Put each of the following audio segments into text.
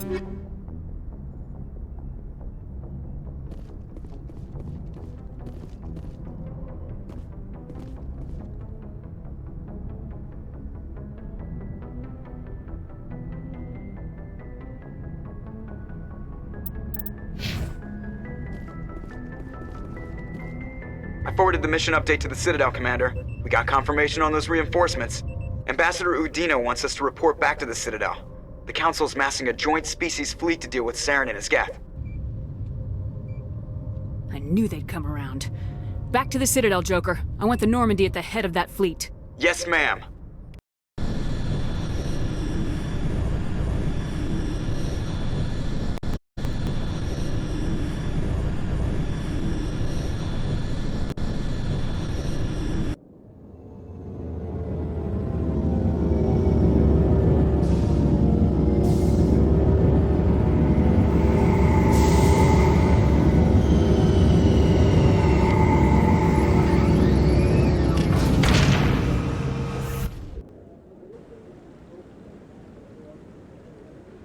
I forwarded the mission update to the Citadel, Commander. We got confirmation on those reinforcements. Ambassador Udina wants us to report back to the Citadel. The Council's massing a joint species fleet to deal with Saren and his Geth. I knew they'd come around. Back to the Citadel, Joker. I want the Normandy at the head of that fleet. Yes, ma'am.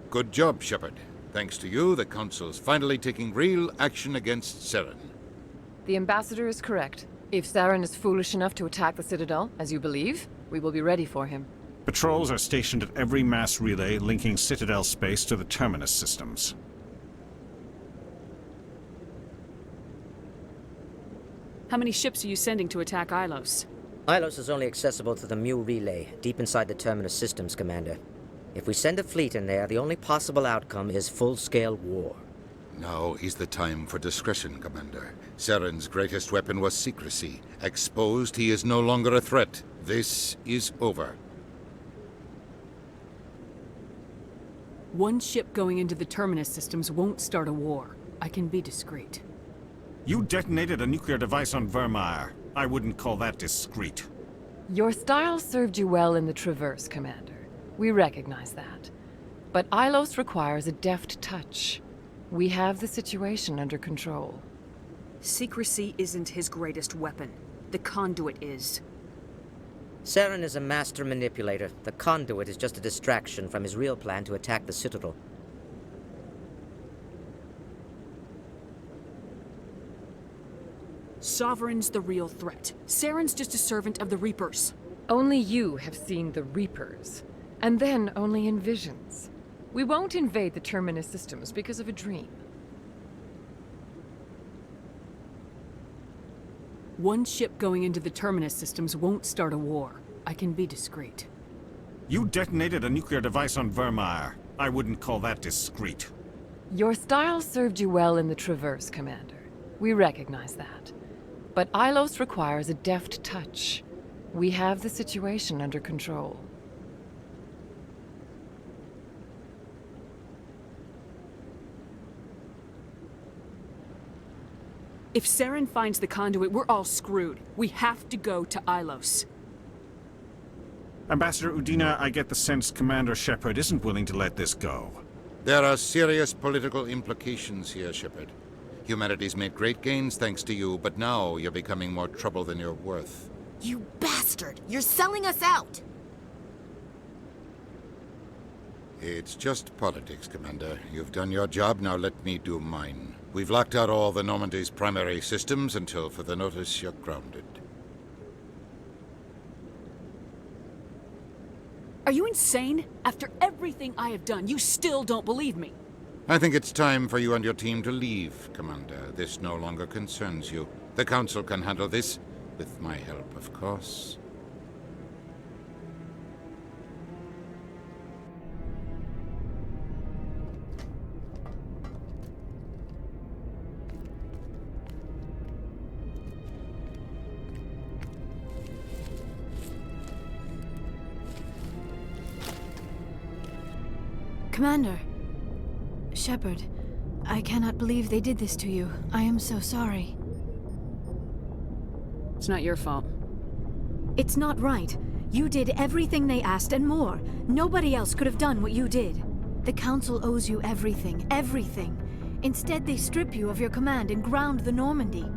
Good job, Shepard. Thanks to you, the Council's finally taking real action against Saren. The Ambassador is correct. If Saren is foolish enough to attack the Citadel, as you believe, we will be ready for him. Patrols are stationed at every mass relay linking Citadel space to the Terminus systems. How many ships are you sending to attack Ilos? Ilos is only accessible to the Mu relay, deep inside the Terminus systems, Commander. If we send a fleet in there, the only possible outcome is full-scale war. Now is the time for discretion, Commander. Saren's greatest weapon was secrecy. Exposed, he is no longer a threat. This is over. One ship going into the Terminus systems won't start a war. I can be discreet. You detonated a nuclear device on Vermeer. I wouldn't call that discreet. Your style served you well in the Traverse, Commander. We recognize that. But Ilos requires a deft touch. We have the situation under control. Secrecy isn't his greatest weapon. The Conduit is. Saren is a master manipulator. The Conduit is just a distraction from his real plan to attack the Citadel. Sovereign's the real threat. Saren's just a servant of the Reapers. Only you have seen the Reapers. And then only in visions. We won't invade the Terminus systems because of a dream. One ship going into the Terminus systems won't start a war. I can be discreet. You detonated a nuclear device on Vermeer. I wouldn't call that discreet. Your style served you well in the Traverse, Commander. We recognize that. But Ilos requires a deft touch. We have the situation under control. If Saren finds the Conduit, we're all screwed. We have to go to Ilos. Ambassador Udina, I get the sense Commander Shepard isn't willing to let this go. There are serious political implications here, Shepard. Humanity's made great gains thanks to you, but now you're becoming more trouble than you're worth. You bastard! You're selling us out! It's just politics, Commander. You've done your job, now let me do mine. We've locked out all the Normandy's primary systems until further notice you're grounded. Are you insane? After everything I have done, you still don't believe me. I think it's time for you and your team to leave, Commander. This no longer concerns you. The Council can handle this, with my help, of course. Commander. Shepard, I cannot believe they did this to you. I am so sorry. It's not your fault. It's not right. You did everything they asked and more. Nobody else could have done what you did. The Council owes you everything, everything. Instead, they strip you of your command and ground the Normandy.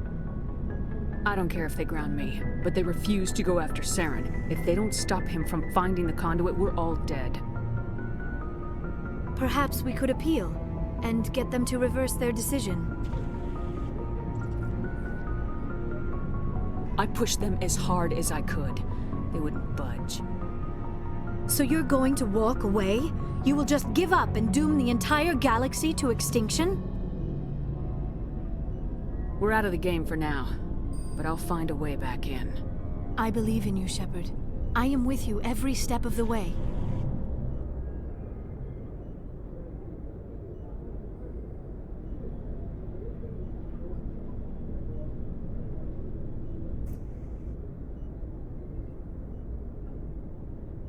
I don't care if they ground me, but they refuse to go after Saren. If they don't stop him from finding the Conduit, we're all dead. Perhaps we could appeal and get them to reverse their decision. I pushed them as hard as I could. They wouldn't budge. So you're going to walk away? You will just give up and doom the entire galaxy to extinction? We're out of the game for now, but I'll find a way back in. I believe in you, Shepard. I am with you every step of the way.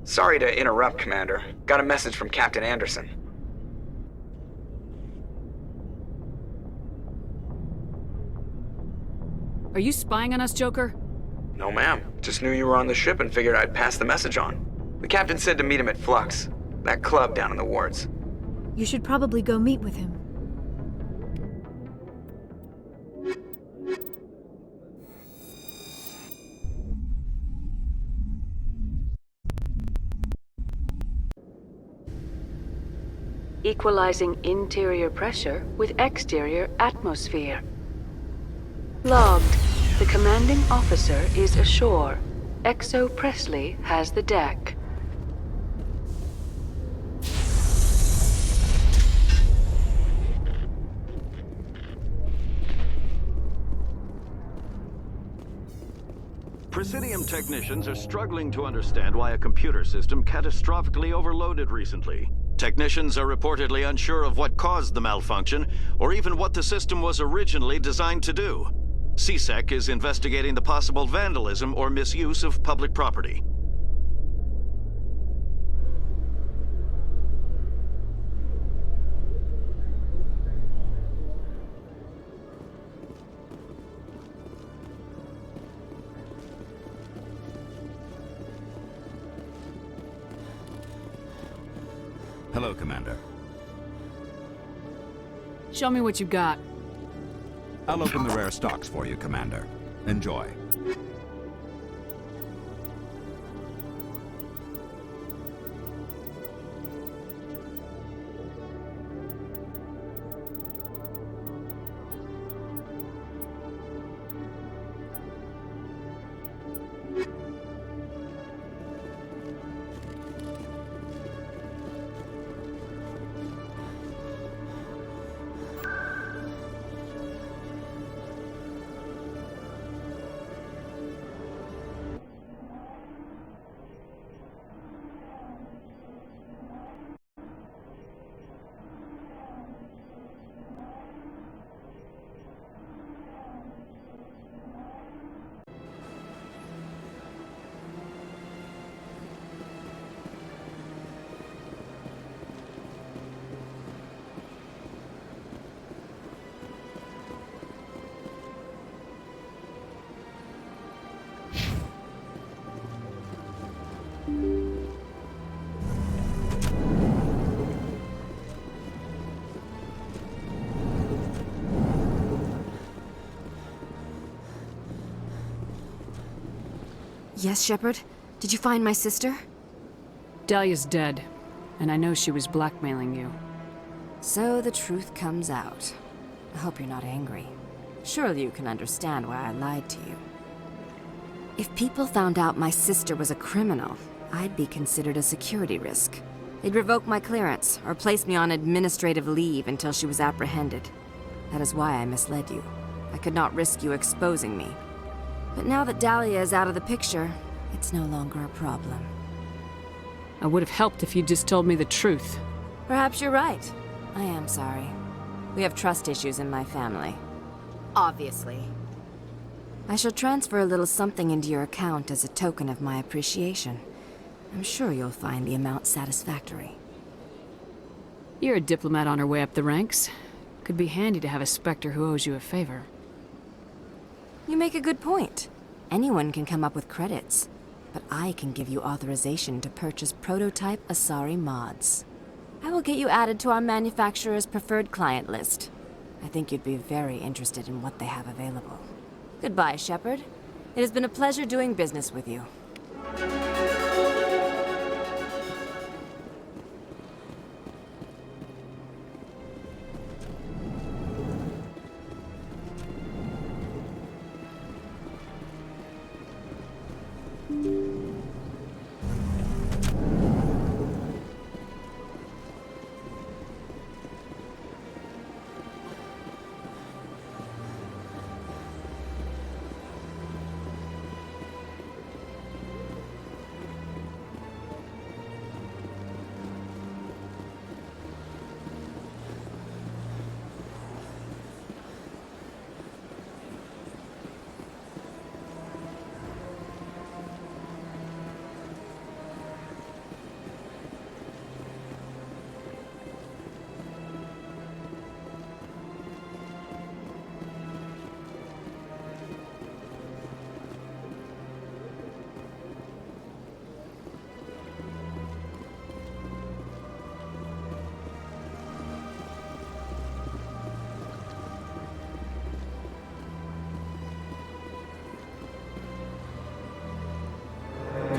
Sorry to interrupt, Commander. Got a message from Captain Anderson. Are you spying on us, Joker? No, ma'am. Just knew you were on the ship and figured I'd pass the message on. The captain said to meet him at Flux, that club down in the wards. You should probably go meet with him. Equalizing interior pressure with exterior atmosphere. Logged. The commanding officer is ashore. Exo Presley has the deck. Presidium technicians are struggling to understand why a computer system catastrophically overloaded recently. Technicians are reportedly unsure of what caused the malfunction, or even what the system was originally designed to do. CSEC is investigating the possible vandalism or misuse of public property. Hello, Commander. Show me what you got. I'll open the rare stocks for you, Commander. Enjoy. Yes, Shepard? Did you find my sister? Dahlia's dead, and I know she was blackmailing you. So the truth comes out. I hope you're not angry. Surely you can understand why I lied to you. If people found out my sister was a criminal, I'd be considered a security risk. They'd revoke my clearance, or place me on administrative leave until she was apprehended. That is why I misled you. I could not risk you exposing me. But now that Dahlia is out of the picture, it's no longer a problem. I would have helped if you'd just told me the truth. Perhaps you're right. I am sorry. We have trust issues in my family. Obviously. I shall transfer a little something into your account as a token of my appreciation. I'm sure you'll find the amount satisfactory. You're a diplomat on her way up the ranks. Could be handy to have a Spectre who owes you a favor. You make a good point. Anyone can come up with credits, but I can give you authorization to purchase prototype Asari mods. I will get you added to our manufacturer's preferred client list. I think you'd be very interested in what they have available. Goodbye, Shepard. It has been a pleasure doing business with you.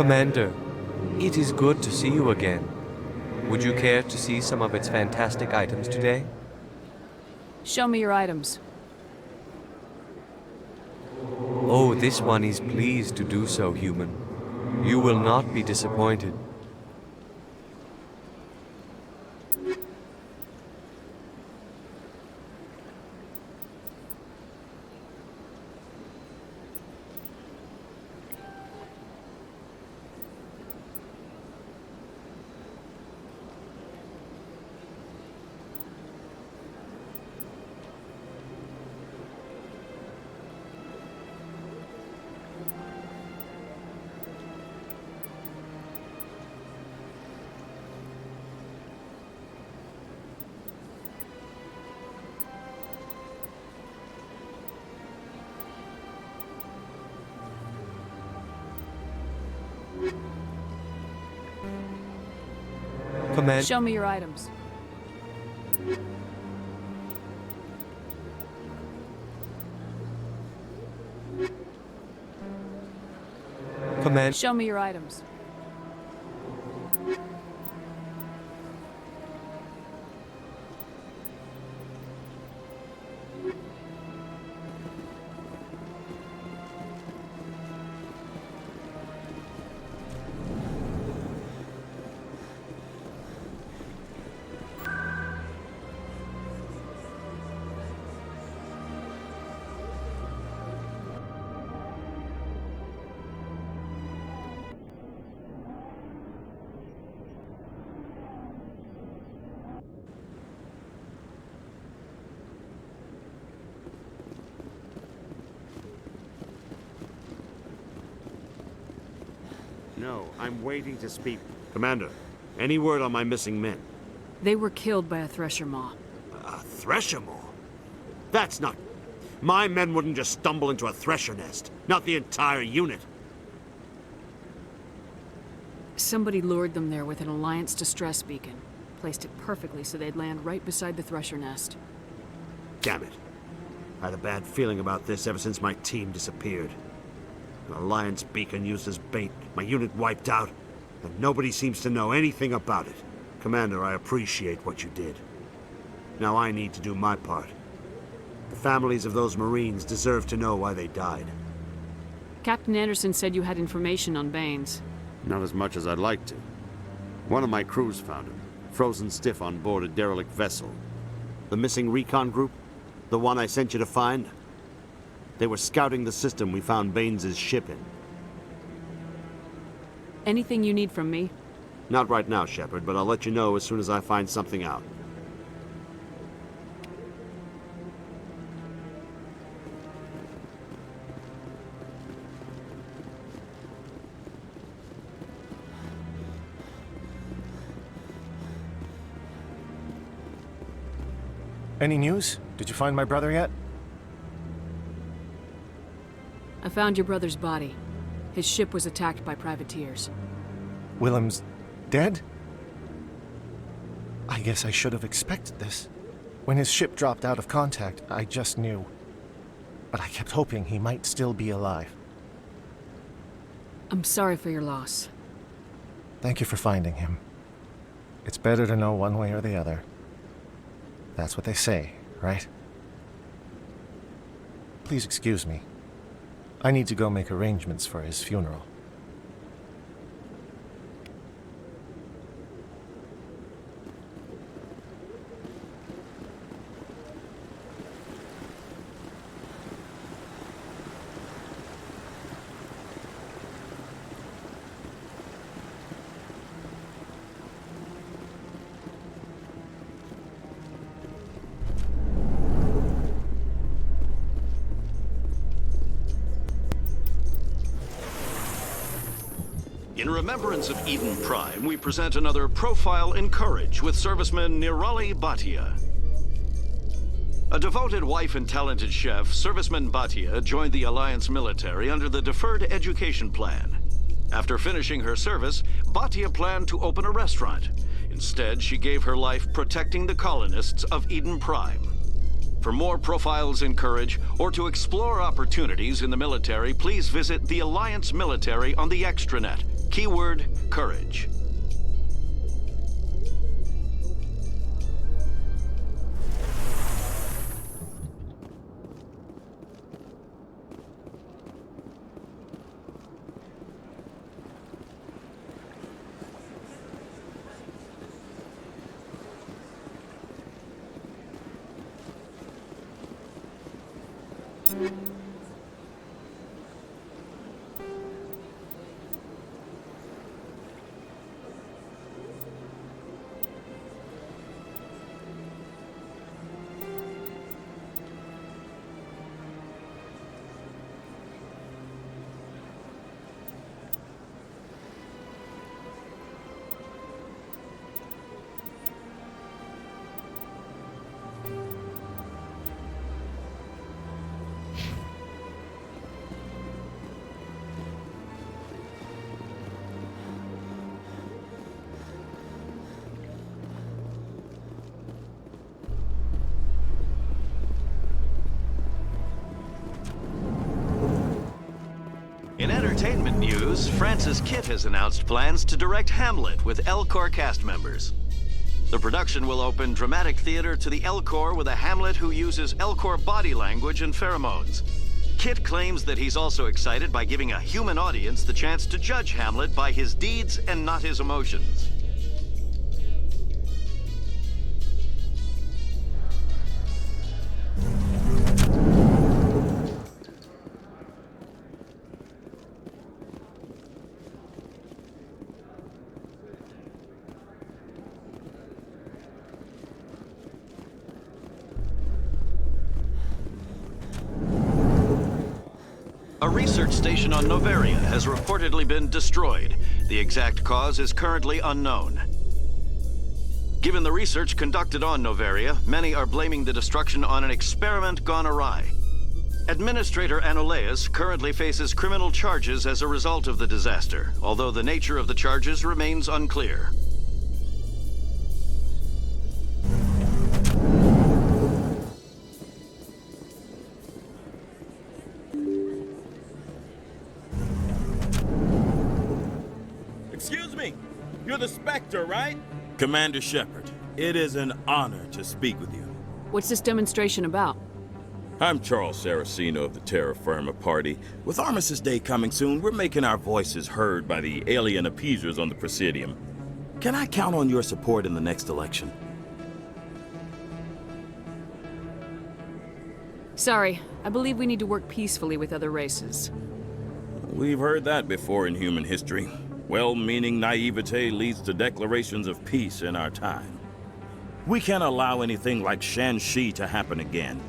Commander, it is good to see you again. Would you care to see some of its fantastic items today? Show me your items. Oh, this one is pleased to do so, human. You will not be disappointed. Show me your items. Show me your items. No, I'm waiting to speak. Commander, any word on my missing men? They were killed by a thresher maw. A thresher maw? That's not... My men wouldn't just stumble into a thresher nest. Not the entire unit. Somebody lured them there with an Alliance distress beacon. Placed it perfectly so they'd land right beside the thresher nest. Damn it. I had a bad feeling about this ever since my team disappeared. An Alliance beacon used as bait, my unit wiped out, and nobody seems to know anything about it. Commander, I appreciate what you did. Now I need to do my part. The families of those Marines deserve to know why they died. Captain Anderson said you had information on Baines. Not as much as I'd like to. One of my crews found him, frozen stiff on board a derelict vessel. The missing recon group? The one I sent you to find? They were scouting the system we found Baines' ship in. Anything you need from me? Not right now, Shepard, but I'll let you know as soon as I find something out. Any news? Did you find my brother yet? I found your brother's body. His ship was attacked by privateers. Willem's dead? I guess I should have expected this. When his ship dropped out of contact, I just knew. But I kept hoping he might still be alive. I'm sorry for your loss. Thank you for finding him. It's better to know one way or the other. That's what they say, right? Please excuse me. I need to go make arrangements for his funeral. In remembrance of Eden Prime, we present another profile in courage with serviceman Nirali Bhatia. A devoted wife and talented chef, serviceman Bhatia joined the Alliance military under the Deferred Education Plan. After finishing her service, Bhatia planned to open a restaurant. Instead, she gave her life protecting the colonists of Eden Prime. For more profiles in courage, or to explore opportunities in the military, please visit the Alliance military on the extranet. Keyword, courage. In entertainment news, Francis Kitt has announced plans to direct Hamlet with El Corps cast members. The production will open dramatic theater to the El Corps with a Hamlet who uses El Corps body language and pheromones. Kitt claims that he's also excited by giving a human audience the chance to judge Hamlet by his deeds and not his emotions. A research station on Noveria has reportedly been destroyed. The exact cause is currently unknown. Given the research conducted on Noveria, many are blaming the destruction on an experiment gone awry. Administrator Anoleus currently faces criminal charges as a result of the disaster, although the nature of the charges remains unclear. Excuse me, you're the Spectre, right? Commander Shepard, it is an honor to speak with you. What's this demonstration about? I'm Charles Saraceno of the Terra Firma Party. With Armistice Day coming soon, we're making our voices heard by the alien appeasers on the Presidium. Can I count on your support in the next election? Sorry, I believe we need to work peacefully with other races. We've heard that before in human history. Well-meaning naivete leads to declarations of peace in our time. We can't allow anything like Shanxi to happen again.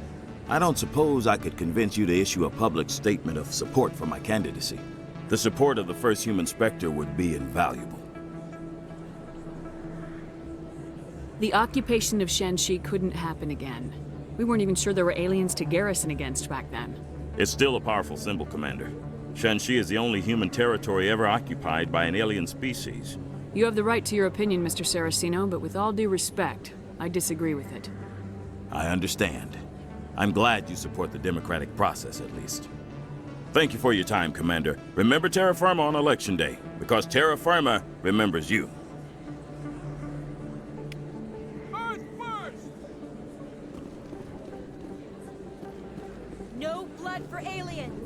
I don't suppose I could convince you to issue a public statement of support for my candidacy. The support of the first human Spectre would be invaluable. The occupation of Shanxi couldn't happen again. We weren't even sure there were aliens to garrison against back then. It's still a powerful symbol, Commander. Shanxi is the only human territory ever occupied by an alien species. You have the right to your opinion, Mr. Saraceno, but with all due respect, I disagree with it. I understand. I'm glad you support the democratic process, at least. Thank you for your time, Commander. Remember Terra Firma on Election Day, because Terra Firma remembers you. Earth first! No blood for aliens!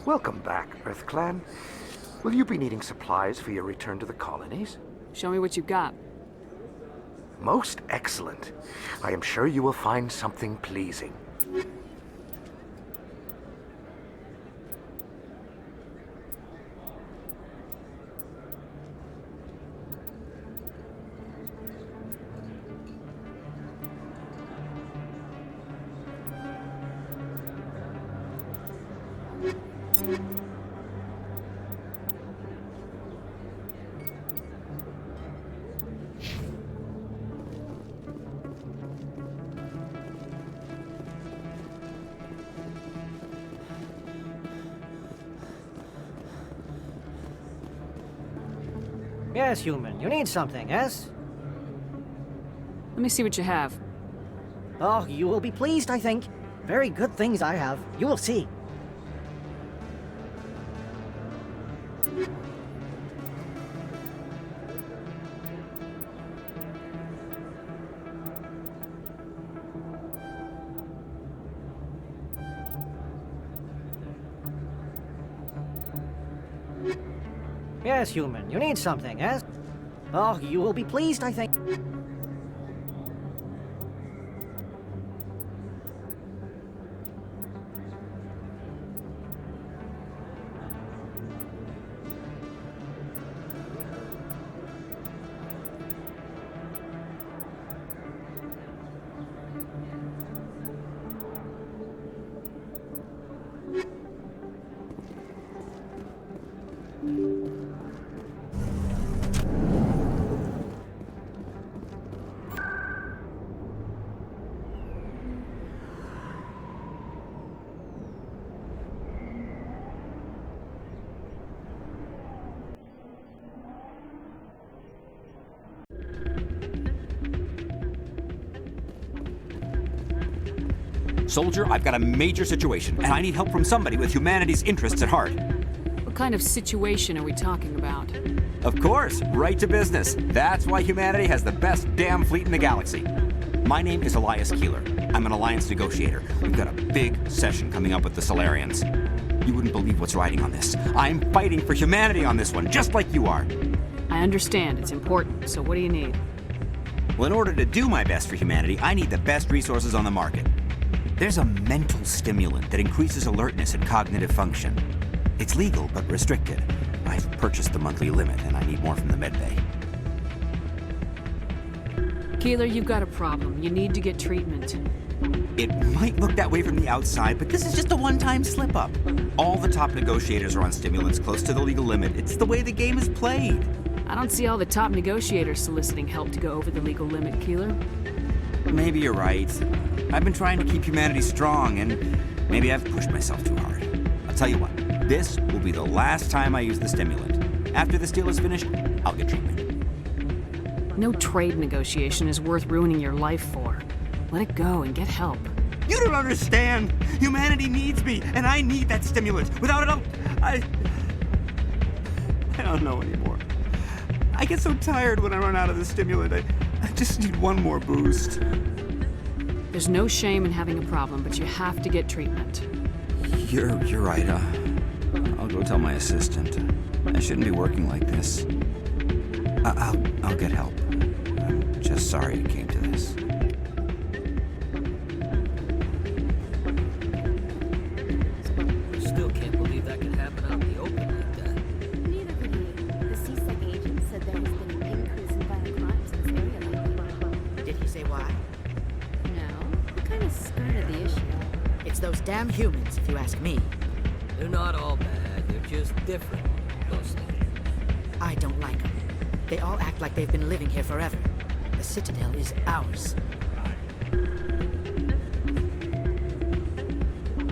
Welcome back, Earth Clan. Will you be needing supplies for your return to the colonies? Show me what you've got. Most excellent. I am sure you will find something pleasing. Yes, human. You need something, yes? Let me see what you have. Oh, you will be pleased, I think. Very good things I have. You will see. Yes, human. You need something, yes? Oh, you will be pleased, I think. Soldier, I've got a major situation, and I need help from somebody with humanity's interests at heart. What kind of situation are we talking about? Of course, right to business. That's why humanity has the best damn fleet in the galaxy. My name is Elias Keeler. I'm an alliance negotiator. We've got a big session coming up with the Solarians. You wouldn't believe what's riding on this. I'm fighting for humanity on this one, just like you are. I understand, it's important, so what do you need? Well, in order to do my best for humanity, I need the best resources on the market. There's a mental stimulant that increases alertness and cognitive function. It's legal, but restricted. I've purchased the monthly limit, and I need more from the medbay. Keeler, you've got a problem. You need to get treatment. It might look that way from the outside, but this is just a one-time slip-up. All the top negotiators are on stimulants close to the legal limit. It's the way the game is played. I don't see all the top negotiators soliciting help to go over the legal limit, Keeler. Maybe you're right. I've been trying to keep humanity strong, and maybe I've pushed myself too hard. I'll tell you what, this will be the last time I use the stimulant. After this deal is finished, I'll get treatment. No trade negotiation is worth ruining your life for. Let it go and get help. You don't understand! Humanity needs me, and I need that stimulant. Without it, I don't know anymore. I get so tired when I run out of the stimulant. I just need one more boost. There's no shame in having a problem, but you have to get treatment. You're right. I'll go tell my assistant. I shouldn't be working like this. I'll get help. I'm just sorry it came to this. Still can't believe that could happen out in the open like that. Neither could we. The CSEC agent said there has been an increase in violent crimes in this area lately. Did he say why? No, he kind of skirted the issue. It's those damn humans, if you ask me. They're not all bad, they're just different, mostly. I don't like them. They all act like they've been living here forever. The Citadel is ours.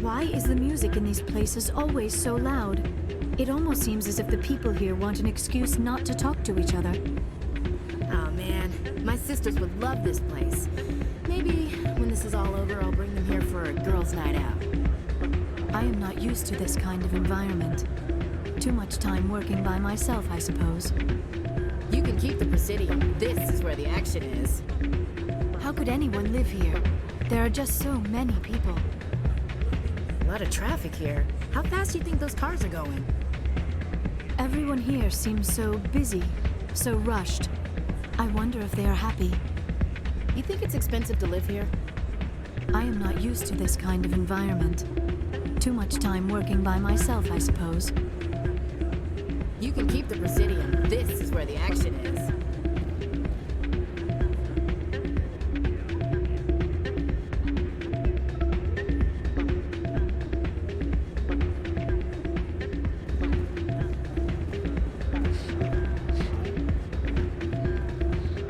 Why is the music in these places always so loud? It almost seems as if the people here want an excuse not to talk to each other. Oh man, my sisters would love this place. Maybe when this is all over, I'll bring them here for a girls' night out. I am not used to this kind of environment. Too much time working by myself, I suppose. You can keep the Presidium. This is where the action is. How could anyone live here? There are just so many people. A lot of traffic here. How fast do you think those cars are going? Everyone here seems so busy, so rushed. I wonder if they are happy. You think it's expensive to live here? I am not used to this kind of environment. Too much time working by myself, I suppose. You can keep the Presidium. This is where the action is.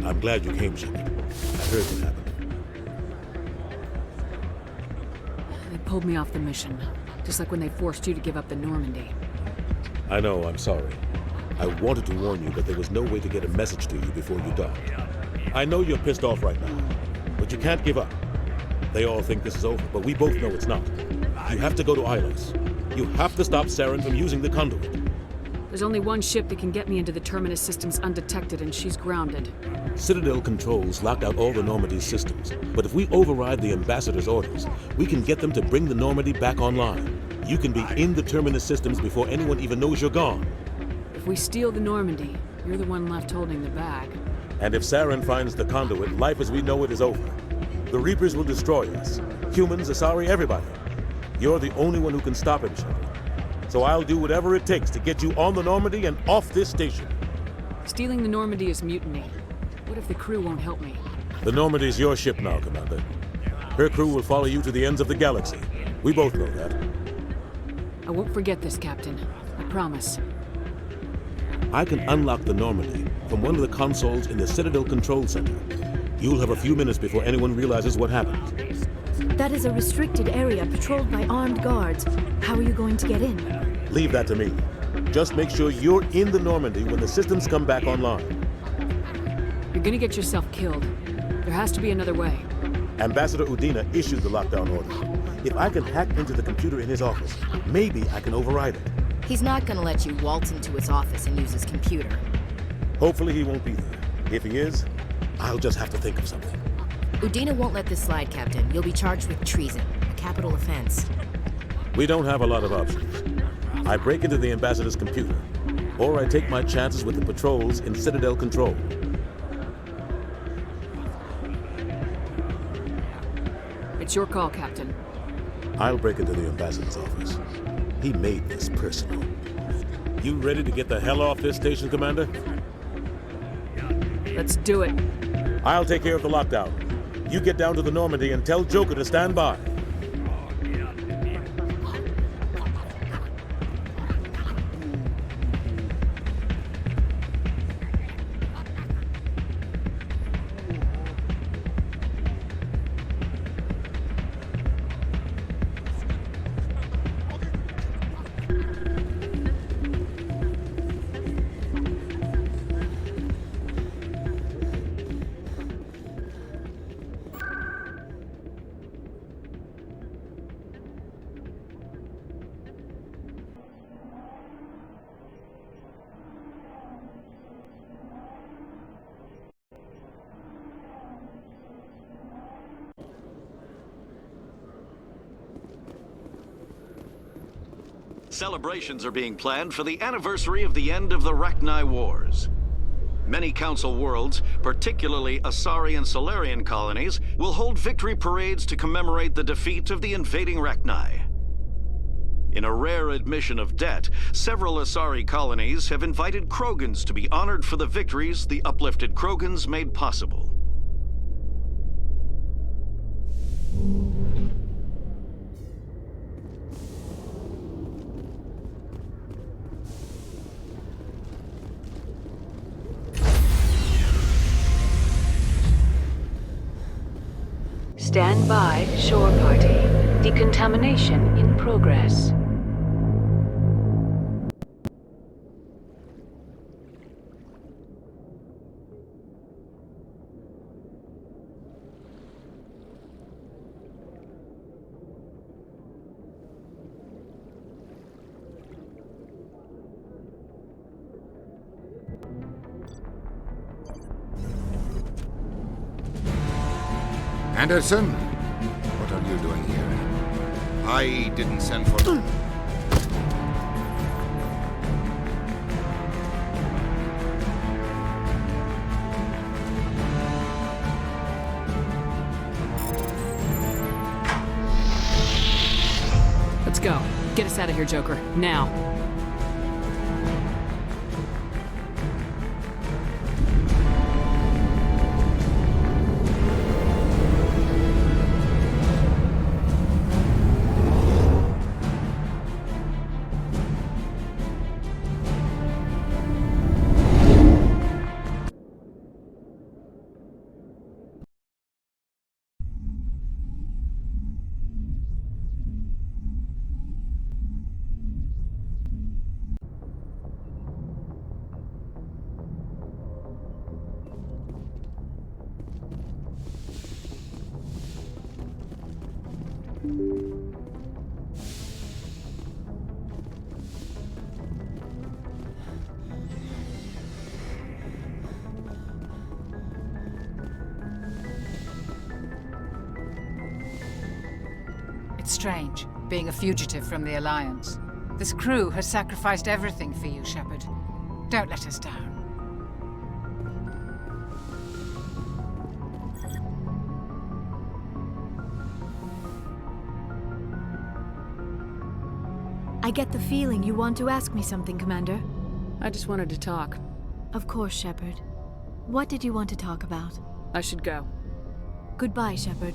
I'm glad you came, Shepard. I heard what happened. They pulled me off the mission, just like when they forced you to give up the Normandy. I know, I'm sorry. I wanted to warn you, but there was no way to get a message to you before you docked. I know you're pissed off right now, but you can't give up. They all think this is over, but we both know it's not. You have to go to Ilos. You have to stop Saren from using the Conduit. There's only one ship that can get me into the Terminus systems undetected, and she's grounded. Citadel controls locked out all the Normandy's systems, but if we override the Ambassador's orders, we can get them to bring the Normandy back online. You can be in the Terminus systems before anyone even knows you're gone. If we steal the Normandy, you're the one left holding the bag. And if Saren finds the Conduit, life as we know it is over. The Reapers will destroy us. Humans, Asari, everybody. You're the only one who can stop him, Shepard. So I'll do whatever it takes to get you on the Normandy and off this station. Stealing the Normandy is mutiny. What if the crew won't help me? The Normandy's your ship now, Commander. Her crew will follow you to the ends of the galaxy. We both know that. I won't forget this, Captain. I promise. I can unlock the Normandy from one of the consoles in the Citadel Control Center. You'll have a few minutes before anyone realizes what happened. That is a restricted area patrolled by armed guards. How are you going to get in? Leave that to me. Just make sure you're in the Normandy when the systems come back online. You're gonna get yourself killed. There has to be another way. Ambassador Udina issued the lockdown order. If I can hack into the computer in his office, maybe I can override it. He's not gonna let you waltz into his office and use his computer. Hopefully he won't be there. If he is, I'll just have to think of something. Udina won't let this slide, Captain. You'll be charged with treason, a capital offense. We don't have a lot of options. I break into the Ambassador's computer, or I take my chances with the patrols in Citadel Control. It's your call, Captain. I'll break into the Ambassador's office. He made this personal. You ready to get the hell off this station, Commander? Let's do it. I'll take care of the lockdown. You get down to the Normandy and tell Joker to stand by. Celebrations are being planned for the anniversary of the end of the Rachni Wars. Many Council worlds, particularly Asari and Solarian colonies, will hold victory parades to commemorate the defeat of the invading Rachni. In a rare admission of debt, several Asari colonies have invited Krogans to be honored for the victories the uplifted Krogans made possible. Stand by, shore party. Decontamination in progress. Anderson? What are you doing here? I didn't send for... Let's go. Get us out of here, Joker. Now. strange, being a fugitive from the Alliance. This crew has sacrificed everything for you, Shepard. Don't let us down. I get the feeling you want to ask me something, Commander. I just wanted to talk. Of course, Shepard. What did you want to talk about? I should go. Goodbye, Shepard.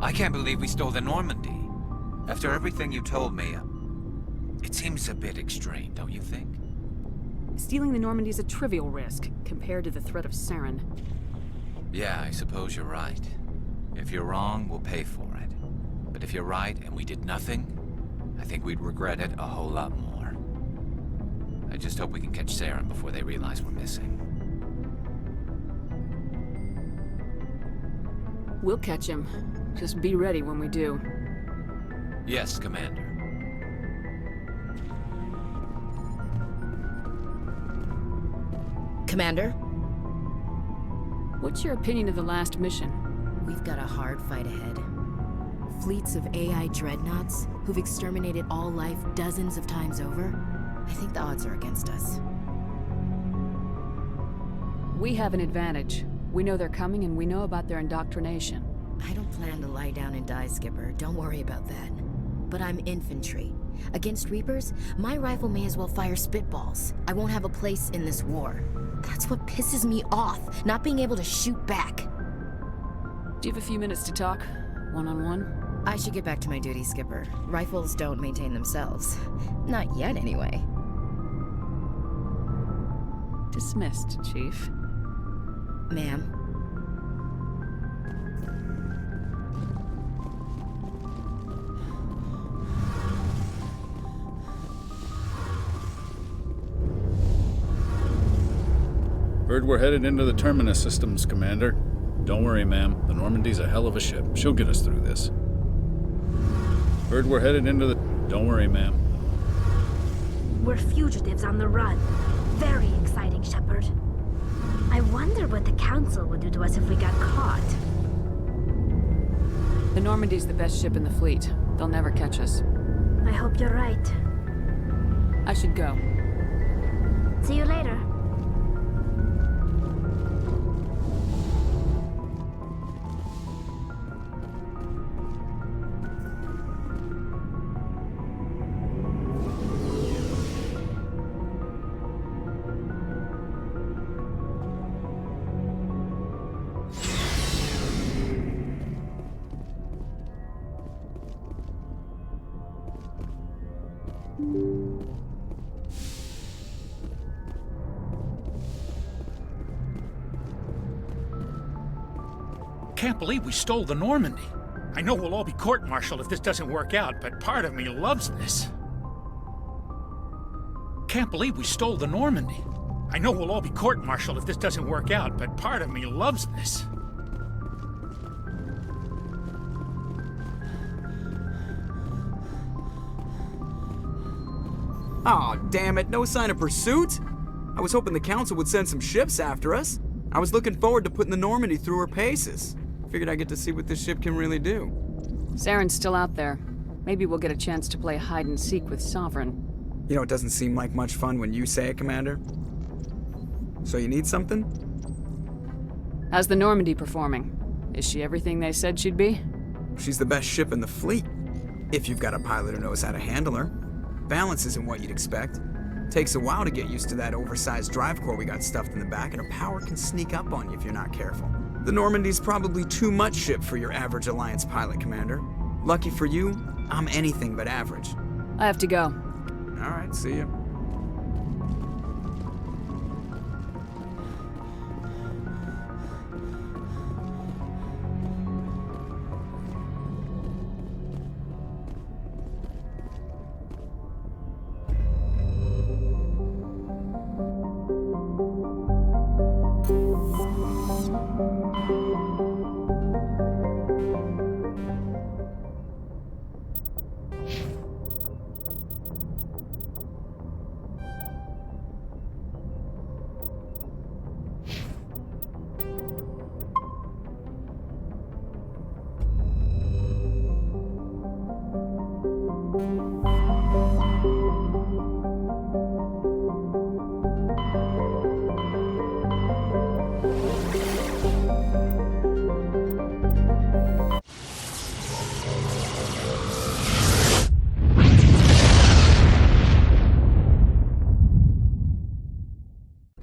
I can't believe we stole the Normandy. After everything you told me, it seems a bit extreme, don't you think? Stealing the Normandy is a trivial risk compared to the threat of Saren. Yeah, I suppose you're right. If you're wrong, we'll pay for it. But if you're right and we did nothing, I think we'd regret it a whole lot more. I just hope we can catch Saren before they realize we're missing. We'll catch him. Just be ready when we do. Yes, Commander. Commander? What's your opinion of the last mission? We've got a hard fight ahead. Fleets of AI dreadnoughts who've exterminated all life dozens of times over. I think the odds are against us. We have an advantage. We know they're coming and we know about their indoctrination. I don't plan to lie down and die, Skipper. Don't worry about that. But I'm infantry. Against Reapers, my rifle may as well fire spitballs. I won't have a place in this war. That's what pisses me off, not being able to shoot back. Do you have a few minutes to talk? One-on-one? I should get back to my duty, Skipper. Rifles don't maintain themselves. Not yet, anyway. Dismissed, Chief. Ma'am. Heard we're headed into the Terminus systems, Commander. Don't worry, ma'am. The Normandy's a hell of a ship. She'll get us through this. Heard we're headed into the... Don't worry, ma'am. We're fugitives on the run. Very exciting, Shepard. I wonder what the Council would do to us if we got caught. The Normandy's the best ship in the fleet. They'll never catch us. I hope you're right. I should go. See you later. Can't believe we stole the Normandy. I know we'll all be court-martialed if this doesn't work out, but part of me loves this. Can't believe we stole the Normandy. I know we'll all be court-martialed if this doesn't work out, but part of me loves this. Aw, damn it, no sign of pursuit? I was hoping the Council would send some ships after us. I was looking forward to putting the Normandy through her paces. Figured I'd get to see what this ship can really do. Saren's still out there. Maybe we'll get a chance to play hide-and-seek with Sovereign. You know, it doesn't seem like much fun when you say it, Commander. So you need something? How's the Normandy performing? Is she everything they said she'd be? She's the best ship in the fleet. If you've got a pilot who knows how to handle her. Balance isn't what you'd expect. Takes a while to get used to that oversized drive core we got stuffed in the back, and her power can sneak up on you if you're not careful. The Normandy's probably too much ship for your average Alliance pilot, Commander. Lucky for you, I'm anything but average. I have to go. All right, see ya.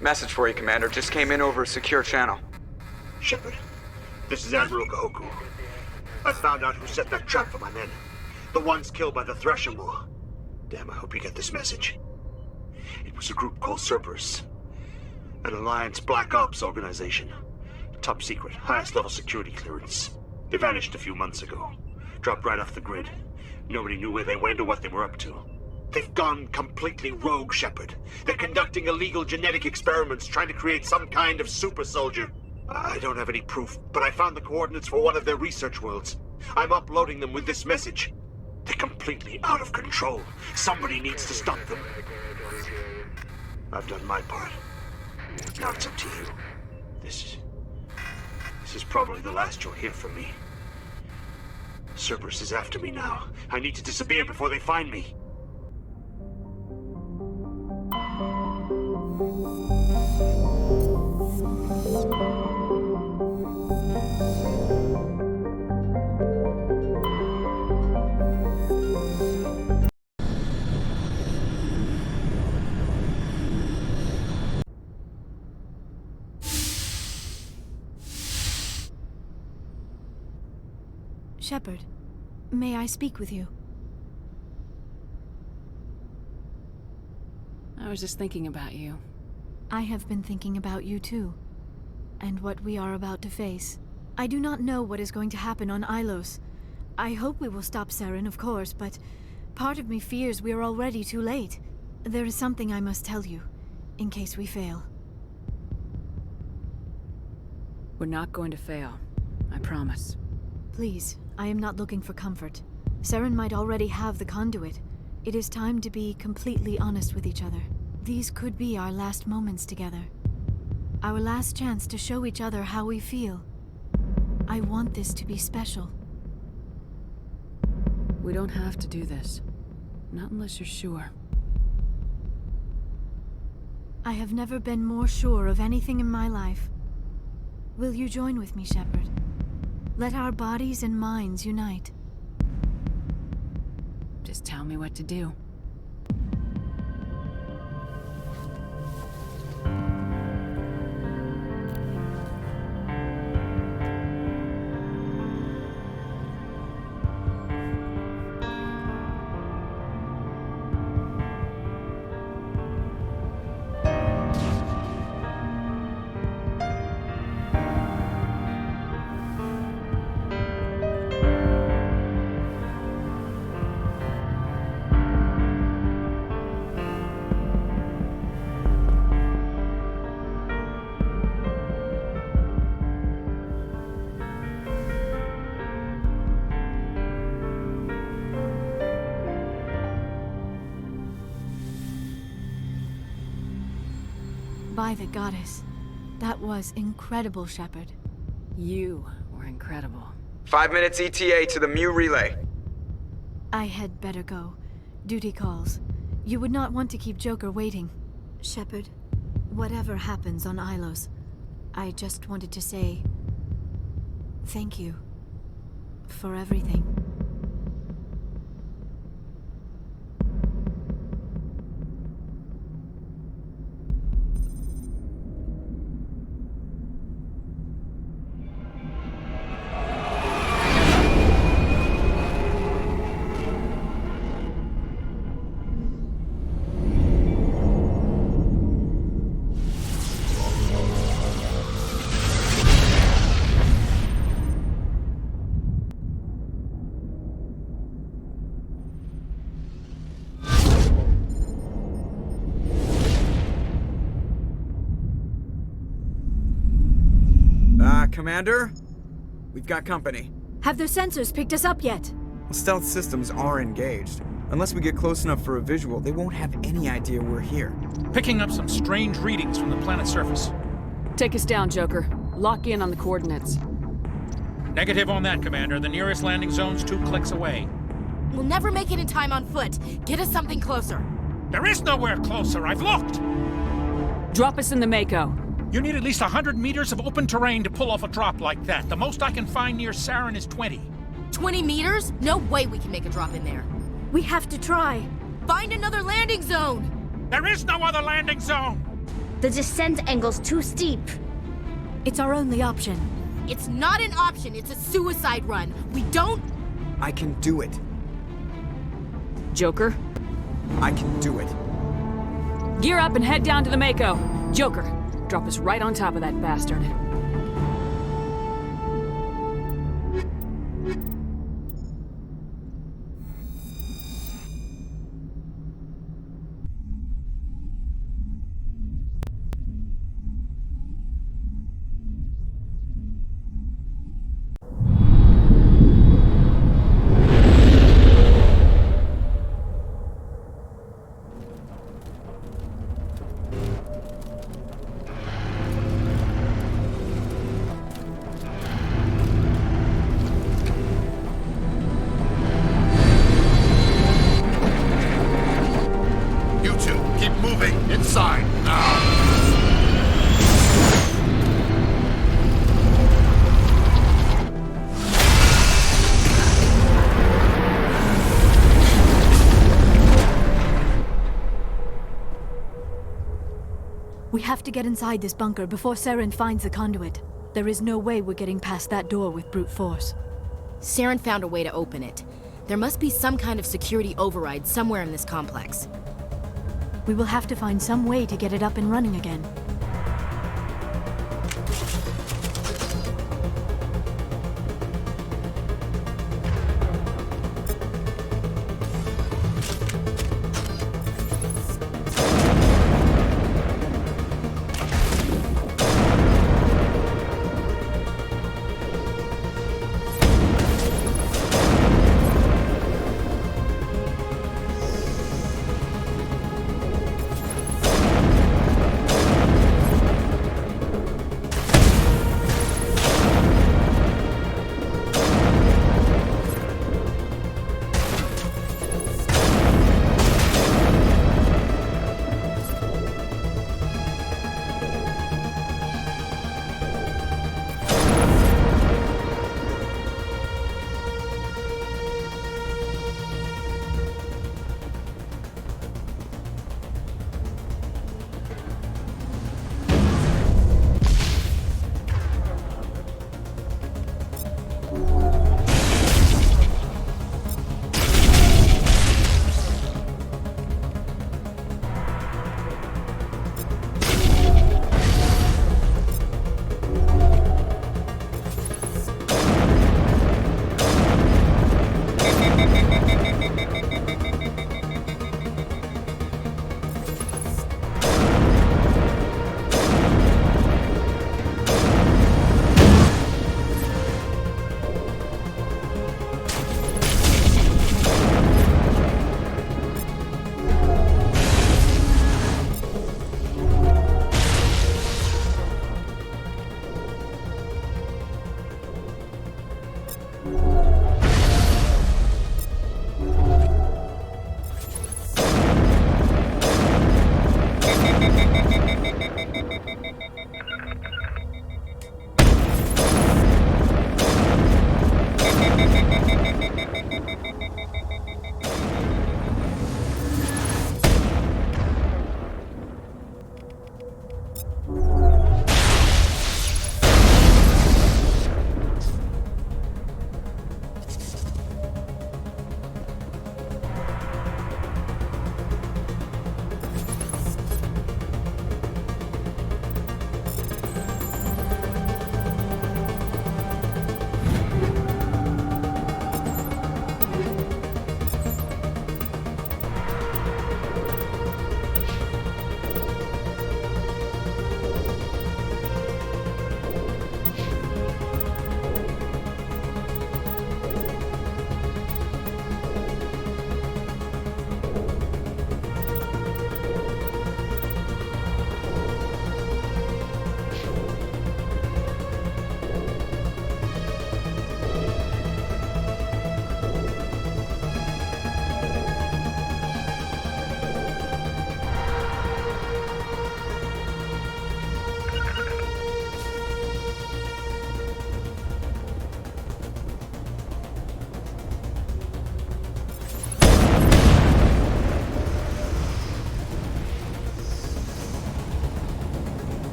Message for you, Commander. Just came in over a secure channel. Shepard, this is Admiral Kahoku. I found out who set that trap for my men. The ones killed by the Thresher War. Damn, I hope you get this message. It was a group called Cerberus. An Alliance Black Ops organization. Top secret, highest level security clearance. They vanished a few months ago. Dropped right off the grid. Nobody knew where they went or what they were up to. They've gone completely rogue, Shepard. They're conducting illegal genetic experiments, trying to create some kind of super soldier. I don't have any proof, but I found the coordinates for one of their research worlds. I'm uploading them with this message. They're completely out of control. Somebody needs to stop them. I've done my part. Now it's up to you. This is probably the last you'll hear from me. Cerberus is after me now. I need to disappear before they find me. Shepard, may I speak with you? I was just thinking about you. I have been thinking about you too, and what we are about to face. I do not know what is going to happen on Ilos. I hope we will stop Saren, of course, but part of me fears we are already too late. There is something I must tell you, in case we fail. We're not going to fail. I promise. Please, I am not looking for comfort. Saren might already have the Conduit. It is time to be completely honest with each other. These could be our last moments together. Our last chance to show each other how we feel. I want this to be special. We don't have to do this. Not unless you're sure. I have never been more sure of anything in my life. Will you join with me, Shepard? Let our bodies and minds unite. Just tell me what to do. By the goddess. That was incredible, Shepard. You were incredible. 5 minutes ETA to the Mu relay. I had better go. Duty calls. You would not want to keep Joker waiting. Shepard, whatever happens on Ilos, I just wanted to say thank you for everything. Commander, we've got company. Have their sensors picked us up yet? Well, stealth systems are engaged. Unless we get close enough for a visual, they won't have any idea we're here. Picking up some strange readings from the planet's surface. Take us down, Joker. Lock in on the coordinates. Negative on that, Commander. The nearest landing zone's 2 clicks away. We'll never make it in time on foot. Get us something closer. There is nowhere closer. I've looked. Drop us in the Mako. You need at least 100 meters of open terrain to pull off a drop like that. The most I can find near Saren is 20. 20 meters? No way we can make a drop in there. We have to try. Find another landing zone! There is no other landing zone! The descent angle's too steep. It's our only option. It's not an option, it's a suicide run. We don't... I can do it. Joker? I can do it. Gear up and head down to the Mako. Joker, drop us right on top of that bastard. Inside, now! We have to get inside this bunker before Saren finds the conduit. There is no way we're getting past that door with brute force. Saren found a way to open it. There must be some kind of security override somewhere in this complex. We will have to find some way to get it up and running again.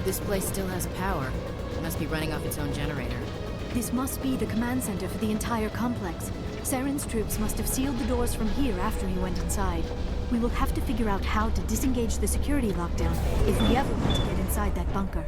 This place still has power. It must be running off its own generator. This must be the command center for the entire complex. Saren's troops must have sealed the doors from here after he went inside. We will have to figure out how to disengage the security lockdown if we ever want to get inside that bunker.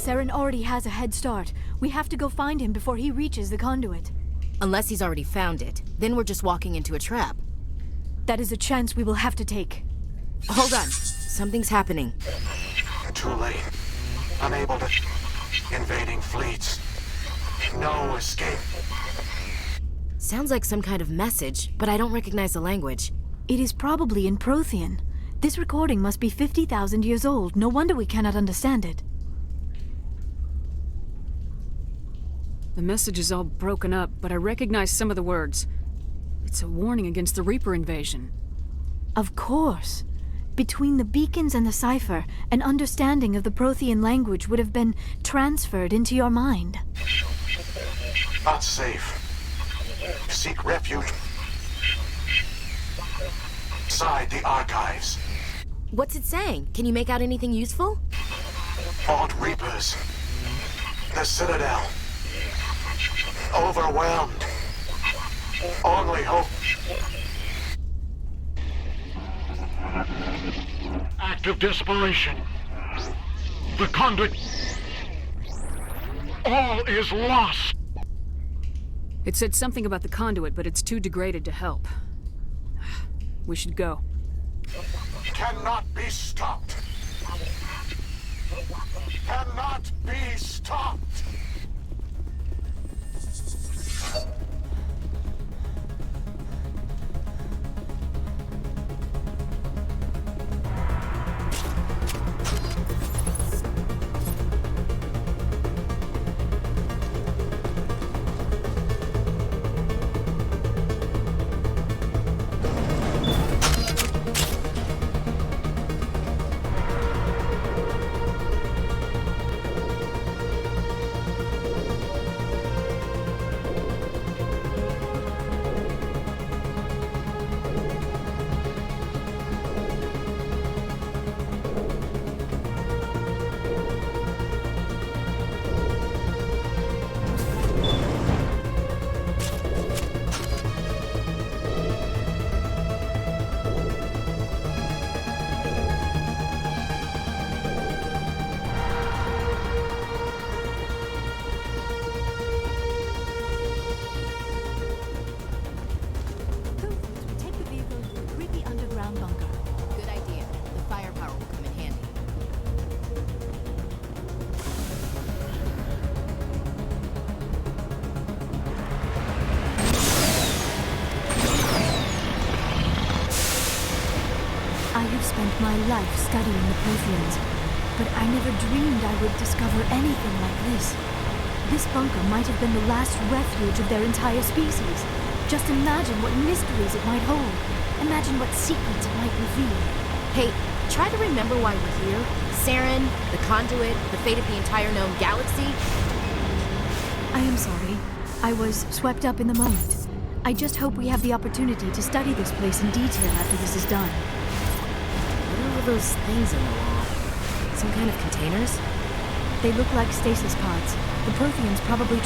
Saren already has a head start. We have to go find him before he reaches the conduit. Unless he's already found it. Then we're just walking into a trap. That is a chance we will have to take. Hold on. Something's happening. Too late. Unable to... Invading fleets. No escape. Sounds like some kind of message, but I don't recognize the language. It is probably in Prothean. This recording must be 50,000 years old. No wonder we cannot understand it. The message is all broken up, but I recognize some of the words. It's a warning against the Reaper invasion. Of course. Between the beacons and the cipher, an understanding of the Prothean language would have been transferred into your mind. Not safe. Seek refuge inside the archives. What's it saying? Can you make out anything useful? Fought Reapers. The Citadel. Overwhelmed. Only hope. Act of desperation. The Conduit. All is lost. It said something about the conduit, but it's too degraded to help. We should go. Cannot be stopped. Cannot be stopped. My life studying the Protheans, but I never dreamed I would discover anything like this. This bunker might have been the last refuge of their entire species. Just imagine what mysteries it might hold. Imagine what secrets it might reveal. Hey, try to remember why we're here. Saren, the Conduit, the fate of the entire known galaxy. I am sorry. I was swept up in the moment. I just hope we have the opportunity to study this place in detail after this is done. Those things in the wall. Some kind of containers? They look like stasis pods. The Protheans probably...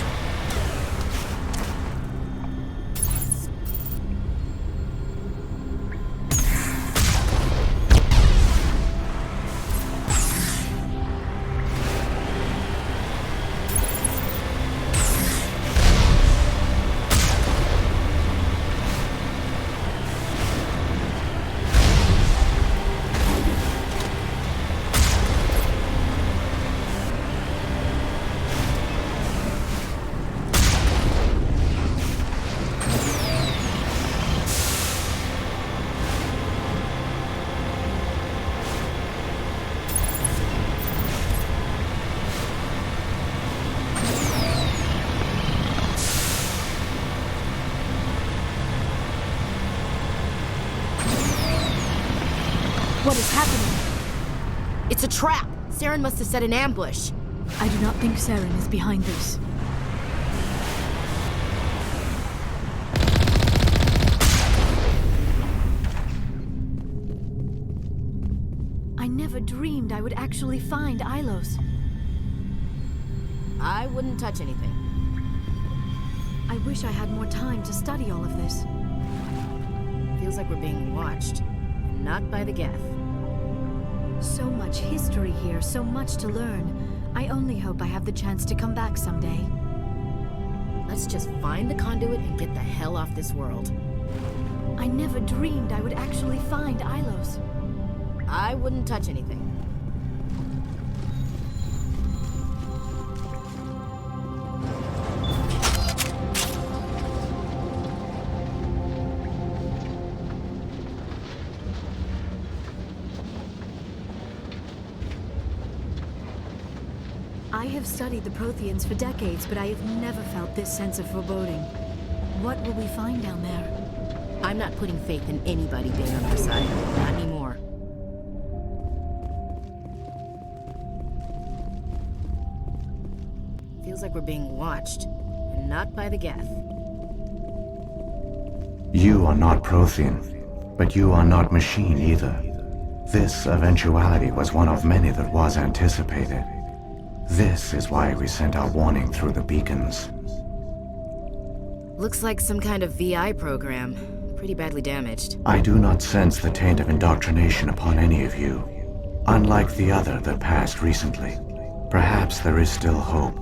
What is happening? It's a trap! Saren must have set an ambush. I do not think Saren is behind this. I never dreamed I would actually find Ilos. I wouldn't touch anything. I wish I had more time to study all of this. Feels like we're being watched, not by the Geth. So much history here, so much to learn. I only hope I have the chance to come back someday. Let's just find the Conduit and get the hell off this world. I never dreamed I would actually find Ilos. I wouldn't touch anything. I have studied the Protheans for decades, but I have never felt this sense of foreboding. What will we find down there? I'm not putting faith in anybody being on our side. Not anymore. Feels like we're being watched, and not by the Geth. You are not Prothean, but you are not machine either. This eventuality was one of many that was anticipated. This is why we sent our warning through the beacons. Looks like some kind of VI program. Pretty badly damaged. I do not sense the taint of indoctrination upon any of you. Unlike the other that passed recently. Perhaps there is still hope.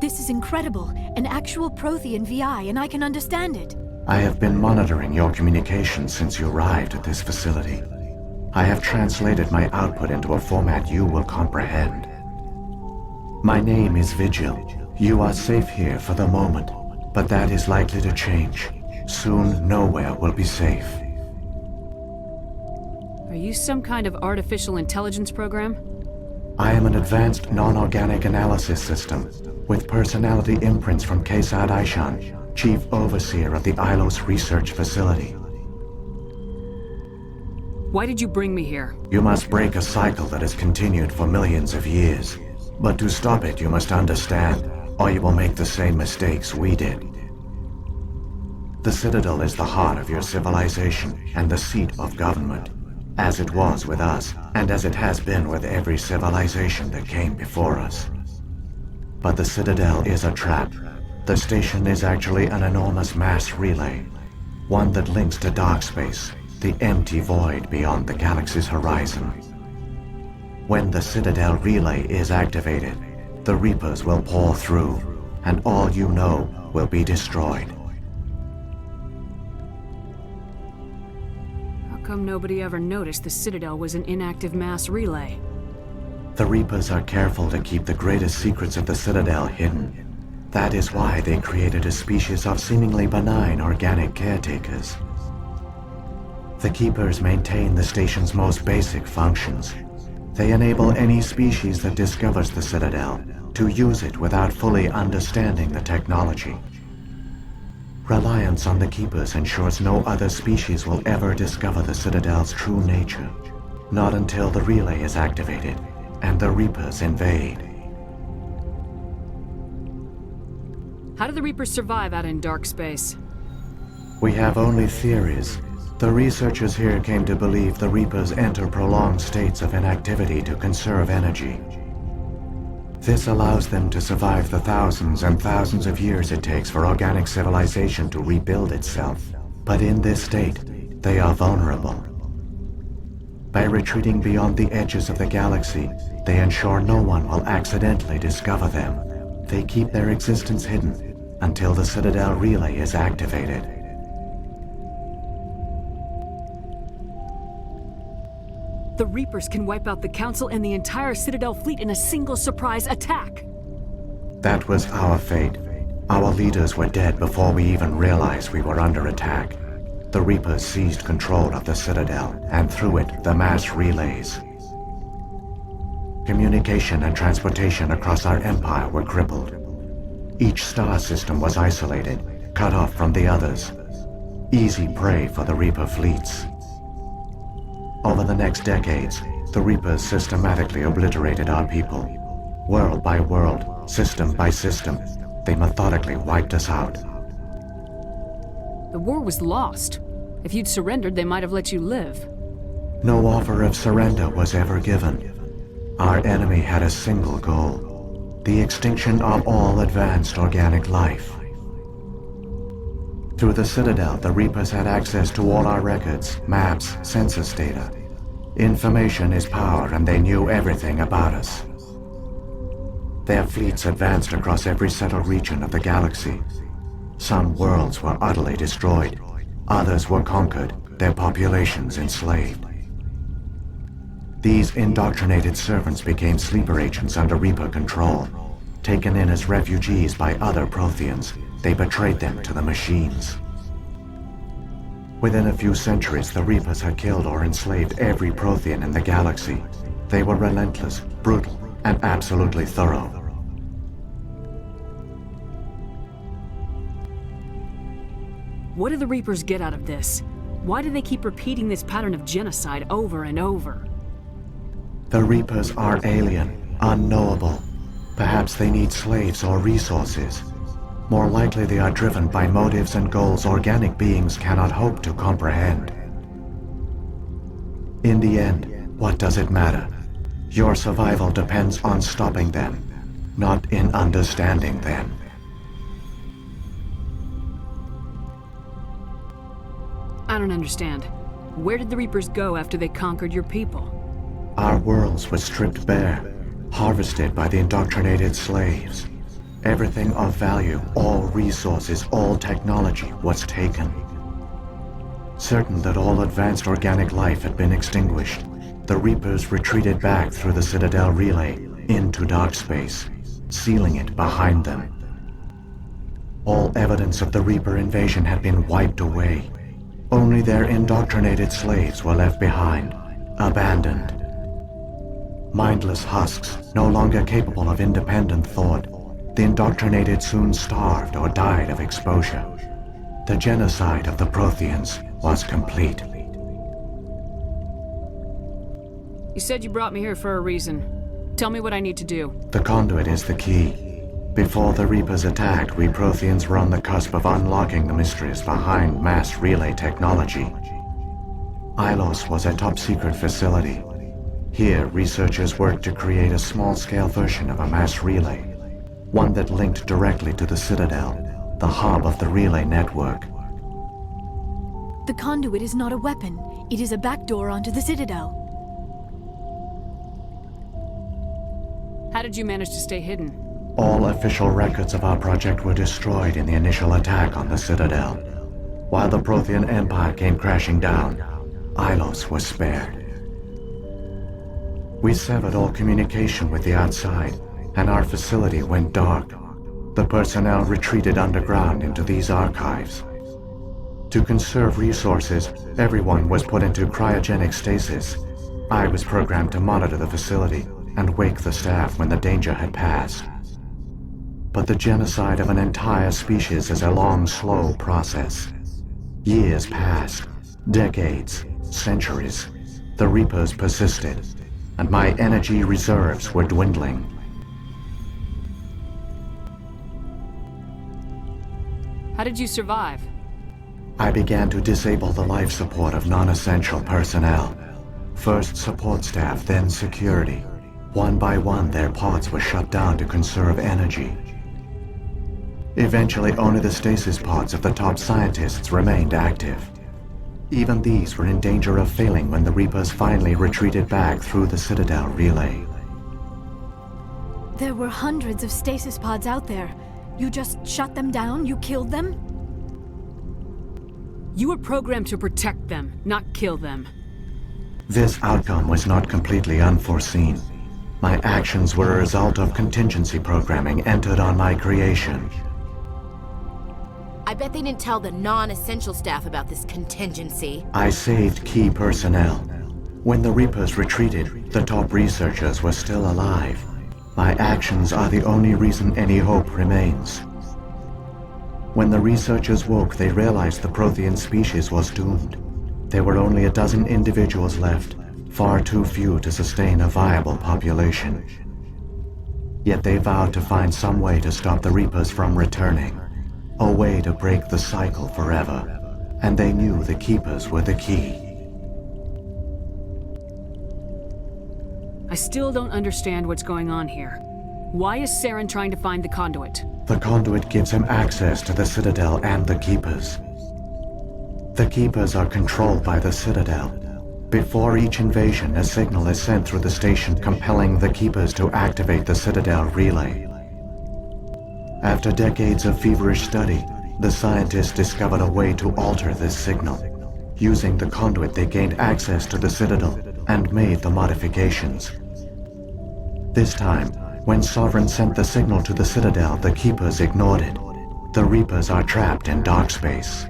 This is incredible. An actual Prothean VI, and I can understand it. I have been monitoring your communications since you arrived at this facility. I have translated my output into a format you will comprehend. My name is Vigil. You are safe here for the moment, but that is likely to change. Soon, nowhere will be safe. Are you some kind of artificial intelligence program? I am an advanced non-organic analysis system, with personality imprints from Kesad Aishan, Chief Overseer of the Ilos Research Facility. Why did you bring me here? You must break a cycle that has continued for millions of years. But to stop it, you must understand, or you will make the same mistakes we did. The Citadel is the heart of your civilization and the seat of government, as it was with us, and as it has been with every civilization that came before us. But the Citadel is a trap. The station is actually an enormous mass relay, one that links to dark space, the empty void beyond the galaxy's horizon. When the Citadel relay is activated, the Reapers will pour through, and all you know will be destroyed. How come nobody ever noticed the Citadel was an inactive mass relay? The Reapers are careful to keep the greatest secrets of the Citadel hidden. That is why they created a species of seemingly benign organic caretakers. The Keepers maintain the station's most basic functions. They enable any species that discovers the Citadel to use it without fully understanding the technology. Reliance on the Keepers ensures no other species will ever discover the Citadel's true nature. Not until the relay is activated and the Reapers invade. How do the Reapers survive out in dark space? We have only theories. The researchers here came to believe the Reapers enter prolonged states of inactivity to conserve energy. This allows them to survive the thousands and thousands of years it takes for organic civilization to rebuild itself. But in this state, they are vulnerable. By retreating beyond the edges of the galaxy, they ensure no one will accidentally discover them. They keep their existence hidden until the Citadel relay is activated. The Reapers can wipe out the Council and the entire Citadel fleet in a single surprise attack. That was our fate. Our leaders were dead before we even realized we were under attack. The Reapers seized control of the Citadel, and through it, the mass relays. Communication and transportation across our empire were crippled. Each star system was isolated, cut off from the others. Easy prey for the Reaper fleets. Over the next decades, the Reapers systematically obliterated our people. World by world, system by system, they methodically wiped us out. The war was lost. If you'd surrendered, they might have let you live. No offer of surrender was ever given. Our enemy had a single goal: the extinction of all advanced organic life. Through the Citadel, the Reapers had access to all our records, maps, census data. Information is power, and they knew everything about us. Their fleets advanced across every settled region of the galaxy. Some worlds were utterly destroyed. Others were conquered, their populations enslaved. These indoctrinated servants became sleeper agents under Reaper control. Taken in as refugees by other Protheans, they betrayed them to the machines. Within a few centuries, the Reapers had killed or enslaved every Prothean in the galaxy. They were relentless, brutal, and absolutely thorough. What do the Reapers get out of this? Why do they keep repeating this pattern of genocide over and over? The Reapers are alien, unknowable. Perhaps they need slaves or resources. More likely they are driven by motives and goals organic beings cannot hope to comprehend. In the end, what does it matter? Your survival depends on stopping them, not in understanding them. I don't understand. Where did the Reapers go after they conquered your people? Our worlds were stripped bare, harvested by the indoctrinated slaves. Everything of value, all resources, all technology was taken. Certain that all advanced organic life had been extinguished, the Reapers retreated back through the Citadel relay into dark space, sealing it behind them. All evidence of the Reaper invasion had been wiped away. Only their indoctrinated slaves were left behind, abandoned. Mindless husks, no longer capable of independent thought, the indoctrinated soon starved or died of exposure. The genocide of the Protheans was complete. You said you brought me here for a reason. Tell me what I need to do. The Conduit is the key. Before the Reapers attacked, we Protheans were on the cusp of unlocking the mysteries behind mass relay technology. Ilos was a top-secret facility. Here, researchers worked to create a small-scale version of a mass relay, one that linked directly to the Citadel, the hub of the relay network. The Conduit is not a weapon. It is a backdoor onto the Citadel. How did you manage to stay hidden? All official records of our project were destroyed in the initial attack on the Citadel. While the Prothean Empire came crashing down, Ilos was spared. We severed all communication with the outside, and our facility went dark. The personnel retreated underground into these archives. To conserve resources, everyone was put into cryogenic stasis. I was programmed to monitor the facility and wake the staff when the danger had passed. But the genocide of an entire species is a long, slow process. Years passed, decades, centuries. The Reapers persisted, and my energy reserves were dwindling. How did you survive? I began to disable the life support of non-essential personnel. First support staff, then security. One by one, their pods were shut down to conserve energy. Eventually, only the stasis pods of the top scientists remained active. Even these were in danger of failing when the Reapers finally retreated back through the Citadel relay. There were hundreds of stasis pods out there. You just shut them down? You killed them? You were programmed to protect them, not kill them. This outcome was not completely unforeseen. My actions were a result of contingency programming entered on my creation. I bet they didn't tell the non-essential staff about this contingency. I saved key personnel. When the Reapers retreated, the top researchers were still alive. My actions are the only reason any hope remains. When the researchers woke, they realized the Prothean species was doomed. There were only a dozen individuals left, far too few to sustain a viable population. Yet they vowed to find some way to stop the Reapers from returning. A way to break the cycle forever. And they knew the Keepers were the key. I still don't understand what's going on here. Why is Saren trying to find the Conduit? The Conduit gives him access to the Citadel and the Keepers. The Keepers are controlled by the Citadel. Before each invasion, a signal is sent through the station compelling the Keepers to activate the Citadel relay. After decades of feverish study, the scientists discovered a way to alter this signal. Using the Conduit, they gained access to the Citadel and made the modifications. This time, when Sovereign sent the signal to the Citadel, the Keepers ignored it. The Reapers are trapped in dark space.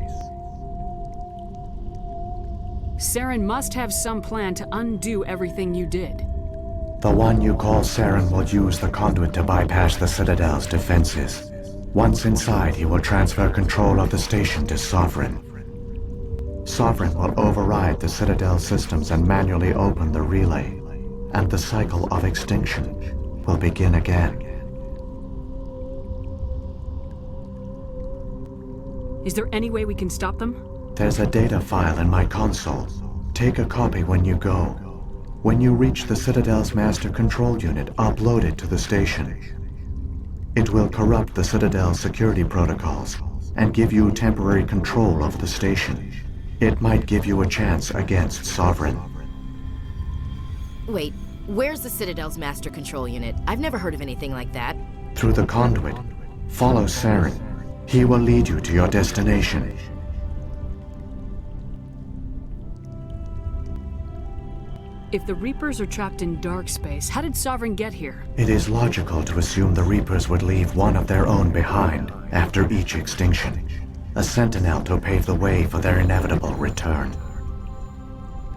Saren must have some plan to undo everything you did. The one you call Saren will use the Conduit to bypass the Citadel's defenses. Once inside, he will transfer control of the station to Sovereign. Sovereign will override the Citadel systems and manually open the relay, and the cycle of extinction will begin again. Is there any way we can stop them? There's a data file in my console. Take a copy when you go. When you reach the Citadel's master control unit, upload it to the station. It will corrupt the Citadel's security protocols and give you temporary control of the station. It might give you a chance against Sovereign. Wait, where's the Citadel's master control unit? I've never heard of anything like that. Through the Conduit, follow Saren. He will lead you to your destination. If the Reapers are trapped in dark space, how did Sovereign get here? It is logical to assume the Reapers would leave one of their own behind after each extinction. A sentinel to pave the way for their inevitable return.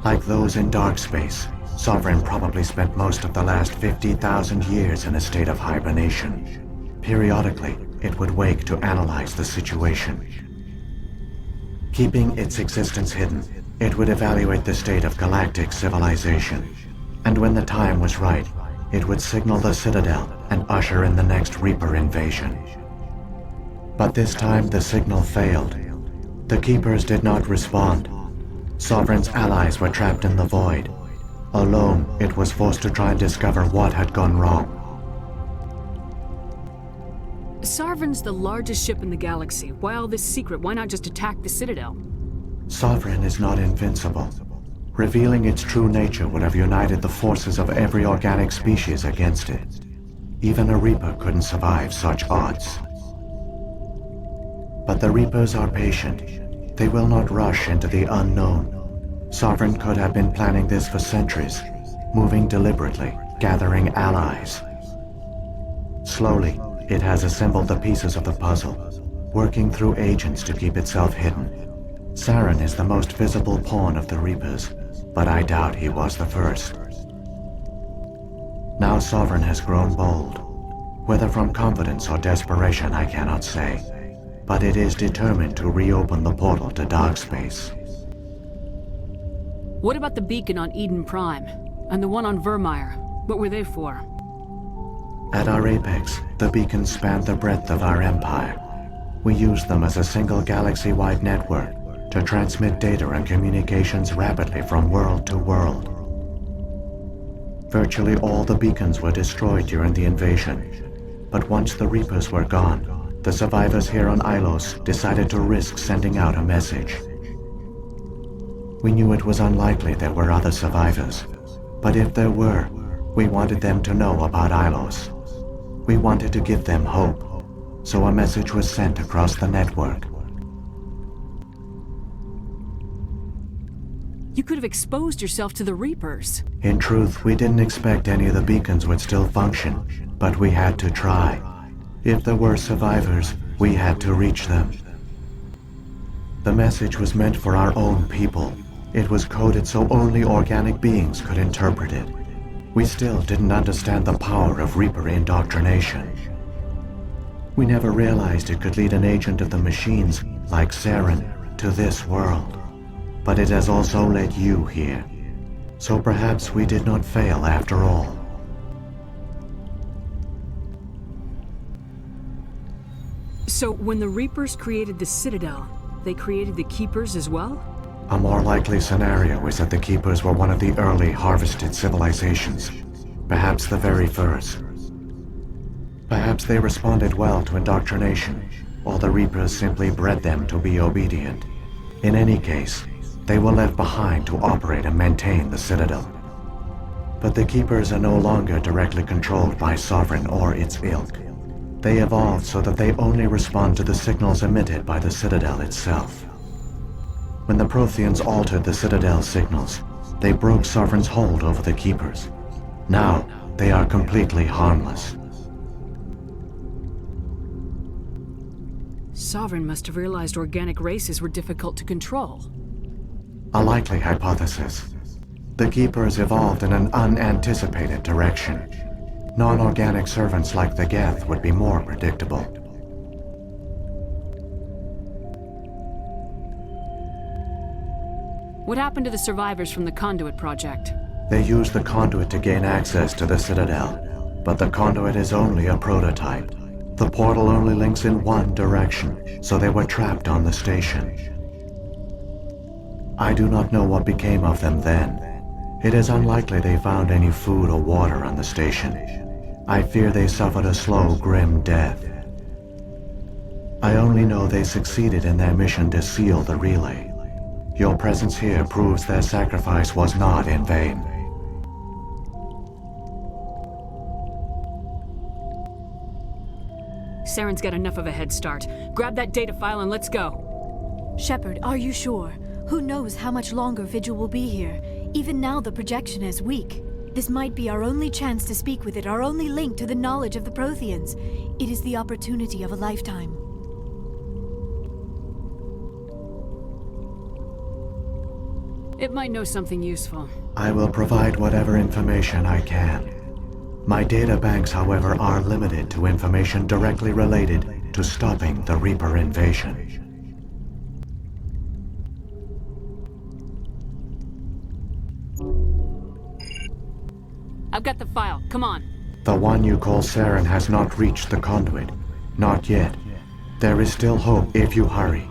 Like those in dark space, Sovereign probably spent most of the last 50,000 years in a state of hibernation. Periodically, it would wake to analyze the situation. Keeping its existence hidden, it would evaluate the state of galactic civilization. And when the time was right, it would signal the Citadel and usher in the next Reaper invasion. But this time the signal failed. The Keepers did not respond. Sovereign's allies were trapped in the void. Alone, it was forced to try and discover what had gone wrong. Sovereign's the largest ship in the galaxy. Why all this secret? Why not just attack the Citadel? Sovereign is not invincible. Revealing its true nature would have united the forces of every organic species against it. Even a Reaper couldn't survive such odds. But the Reapers are patient. They will not rush into the unknown. Sovereign could have been planning this for centuries, moving deliberately, gathering allies. Slowly, it has assembled the pieces of the puzzle, working through agents to keep itself hidden. Saren is the most visible pawn of the Reapers, but I doubt he was the first. Now Sovereign has grown bold. Whether from confidence or desperation, I cannot say. But it is determined to reopen the portal to dark space. What about the beacon on Eden Prime? And the one on Vermeer? What were they for? At our apex, the beacons spanned the breadth of our empire. We used them as a single galaxy-wide network to transmit data and communications rapidly from world to world. Virtually all the beacons were destroyed during the invasion, but once the Reapers were gone, the survivors here on Ilos decided to risk sending out a message. We knew it was unlikely there were other survivors, but if there were, we wanted them to know about Ilos. We wanted to give them hope, so a message was sent across the network. You could have exposed yourself to the Reapers. In truth, we didn't expect any of the beacons would still function, but we had to try. If there were survivors, we had to reach them. The message was meant for our own people. It was coded so only organic beings could interpret it. We still didn't understand the power of Reaper indoctrination. We never realized it could lead an agent of the machines, like Saren, to this world. But it has also led you here. So perhaps we did not fail after all. So when the Reapers created the Citadel, they created the Keepers as well? A more likely scenario is that the Keepers were one of the early harvested civilizations. Perhaps the very first. Perhaps they responded well to indoctrination, or the Reapers simply bred them to be obedient. In any case, they were left behind to operate and maintain the Citadel. But the Keepers are no longer directly controlled by Sovereign or its ilk. They evolved so that they only respond to the signals emitted by the Citadel itself. When the Protheans altered the Citadel's signals, they broke Sovereign's hold over the Keepers. Now, they are completely harmless. Sovereign must have realized organic races were difficult to control. A likely hypothesis. The Keepers evolved in an unanticipated direction. Non-organic servants like the Geth would be more predictable. What happened to the survivors from the Conduit project? They used the Conduit to gain access to the Citadel, but the Conduit is only a prototype. The portal only links in one direction, so they were trapped on the station. I do not know what became of them then. It is unlikely they found any food or water on the station. I fear they suffered a slow, grim death. I only know they succeeded in their mission to seal the relay. Your presence here proves their sacrifice was not in vain. Saren's got enough of a head start. Grab that data file and let's go. Shepard, are you sure? Who knows how much longer Vigil will be here? Even now the projection is weak. This might be our only chance to speak with it, our only link to the knowledge of the Protheans. It is the opportunity of a lifetime. It might know something useful. I will provide whatever information I can. My data banks, however, are limited to information directly related to stopping the Reaper invasion. I've got the file. Come on. The one you call Saren has not reached the Conduit. Not yet. There is still hope if you hurry.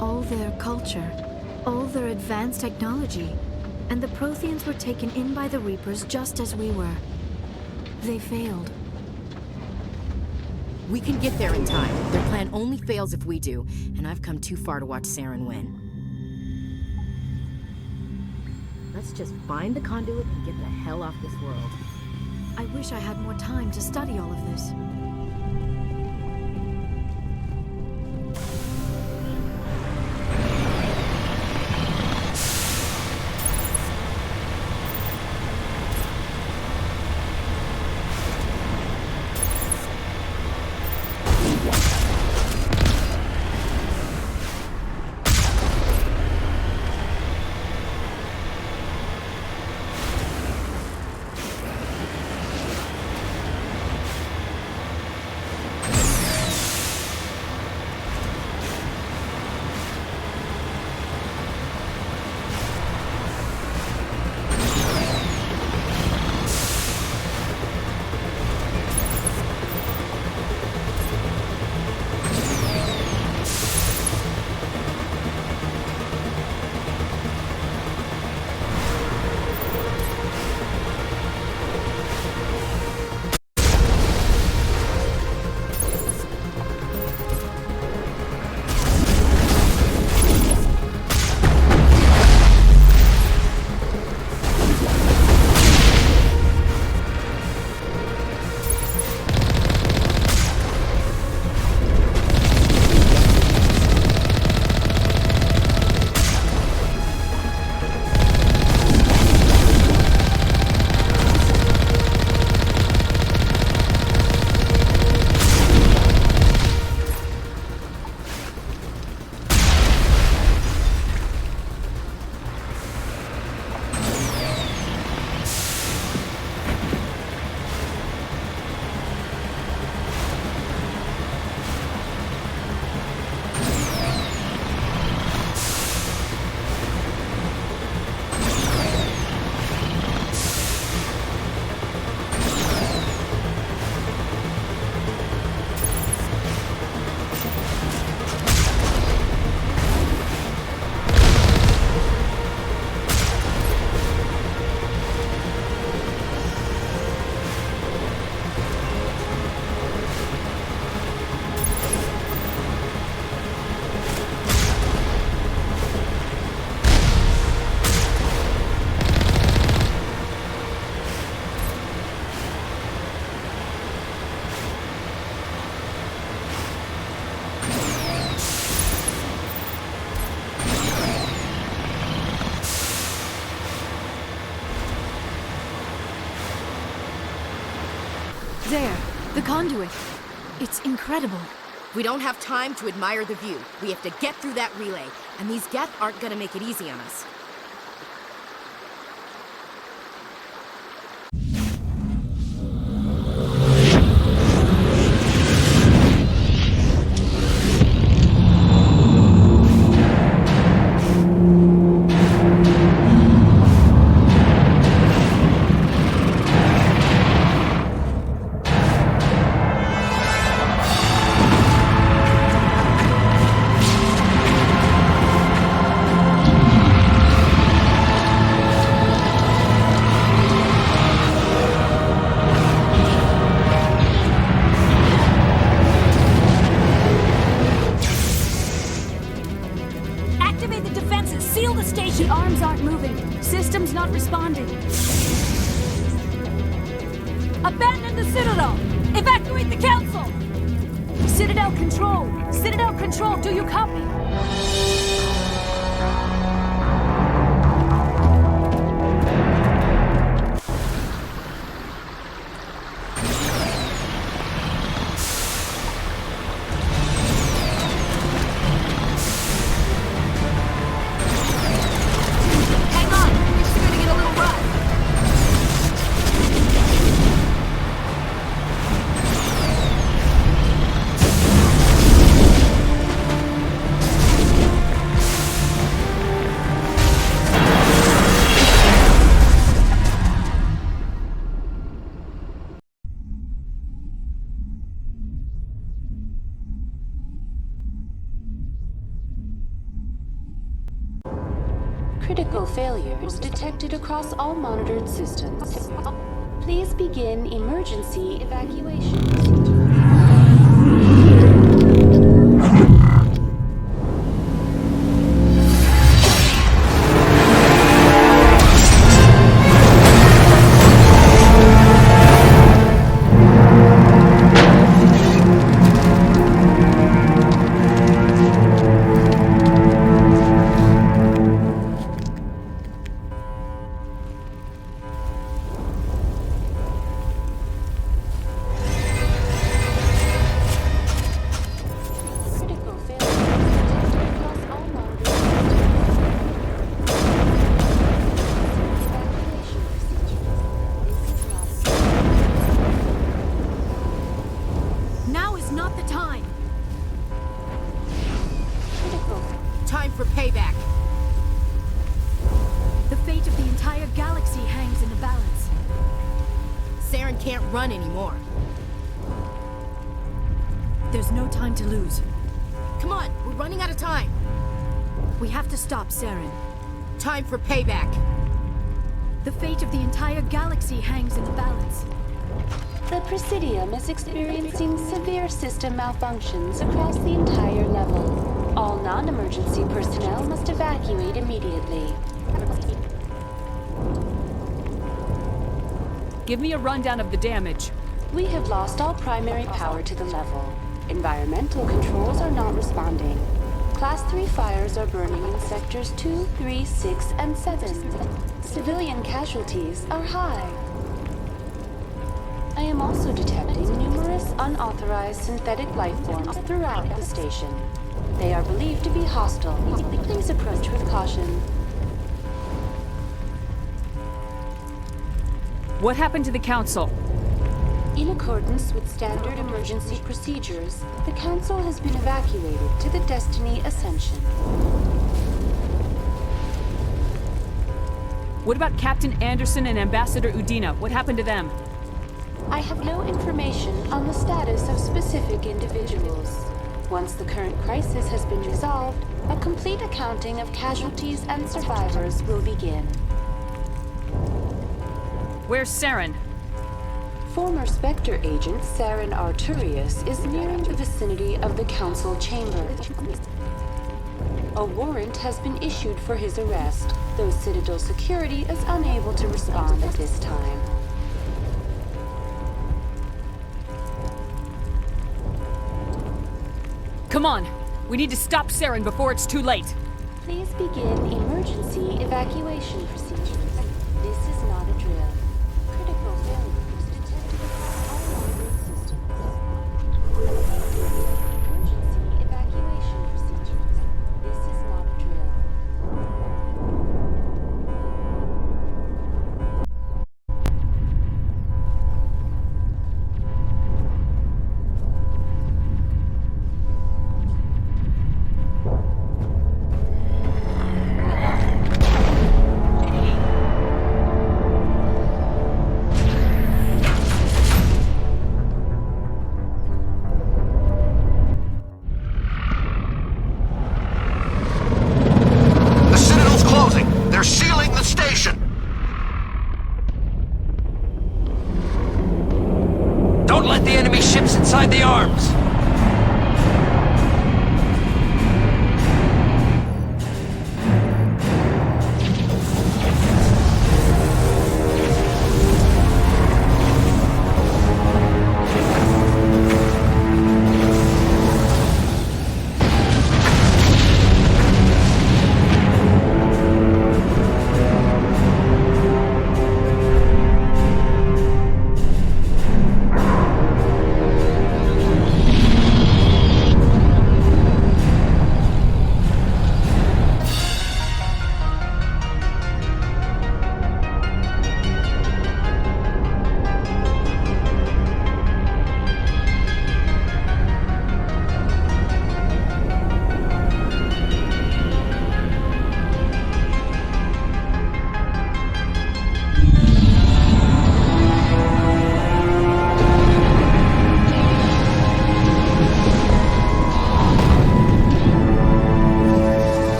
All their culture, all their advanced technology, and the Protheans were taken in by the Reapers just as we were. They failed. We can get there in time. Their plan only fails if we do, and I've come too far to watch Saren win. Let's just find the Conduit and get the hell off this world. I wish I had more time to study all of this. There, the conduit. It's incredible. We don't have time to admire the view. We have to get through that relay, and these Geth aren't gonna make it easy on us. Abandon the Citadel! Evacuate the Council! Citadel Control! Citadel Control, do you copy? Critical failures detected across all monitored systems. Please begin emergency evacuation. Time for payback. The fate of the entire galaxy hangs in the balance. Saren can't run anymore. There's no time to lose. Come on, we're running out of time. We have to stop Saren. Time for payback. The fate of the entire galaxy hangs in the balance. The Presidium is experiencing severe system malfunctions across the entire level. All non-emergency personnel must evacuate immediately. Give me a rundown of the damage. We have lost all primary power to the level. Environmental controls are not responding. Class 3 fires are burning in sectors 2, 3, 6, and 7. Civilian casualties are high. I am also detecting numerous unauthorized synthetic life forms throughout the station. They are believed to be hostile. Please approach with caution. What happened to the Council? In accordance with standard emergency procedures, the Council has been evacuated to the Destiny Ascension. What about Captain Anderson and Ambassador Udina? What happened to them? I have no information on the status of specific individuals. Once the current crisis has been resolved, a complete accounting of casualties and survivors will begin. Where's Saren? Former Spectre agent Saren Arturius is nearing the vicinity of the Council chamber. A warrant has been issued for his arrest, though Citadel security is unable to respond at this time. Come on! We need to stop Saren before it's too late! Please begin emergency evacuation procedures. This is not a drill. Critical failures detected across all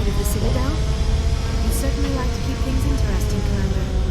inside of the Citadel? You certainly like to keep things interesting, Commander.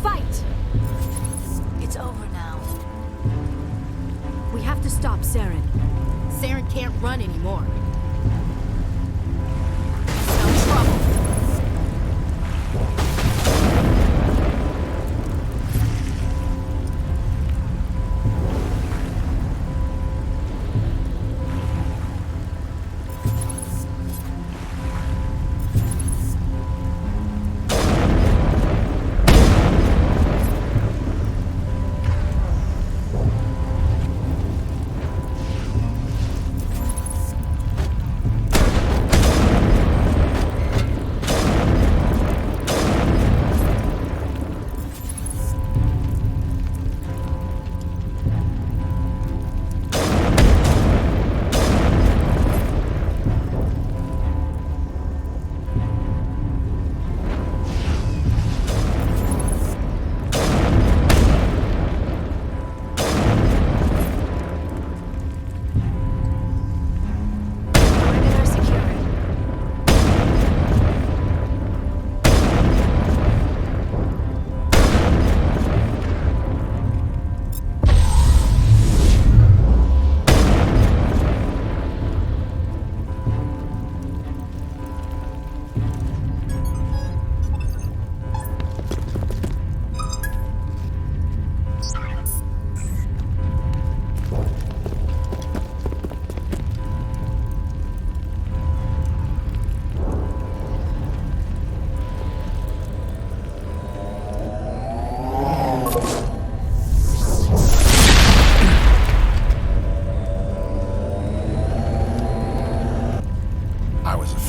fight! It's over now. We have to stop Saren. Saren can't run anymore. No trouble.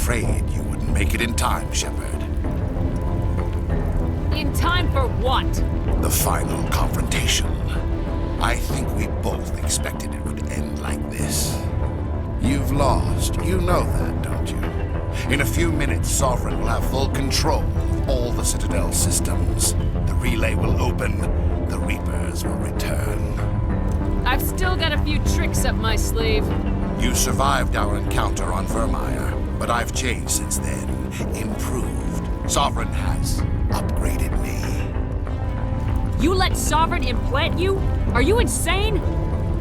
Afraid you wouldn't make it in time, Shepard. In time for what? The final confrontation. I think we both expected it would end like this. You've lost. You know that, don't you? In a few minutes, Sovereign will have full control of all the Citadel systems. The relay will open. The Reapers will return. I've still got a few tricks up my sleeve. You survived our encounter on Vermeer, but I've changed since then. Improved. Sovereign has upgraded me. You let Sovereign implant you? Are you insane?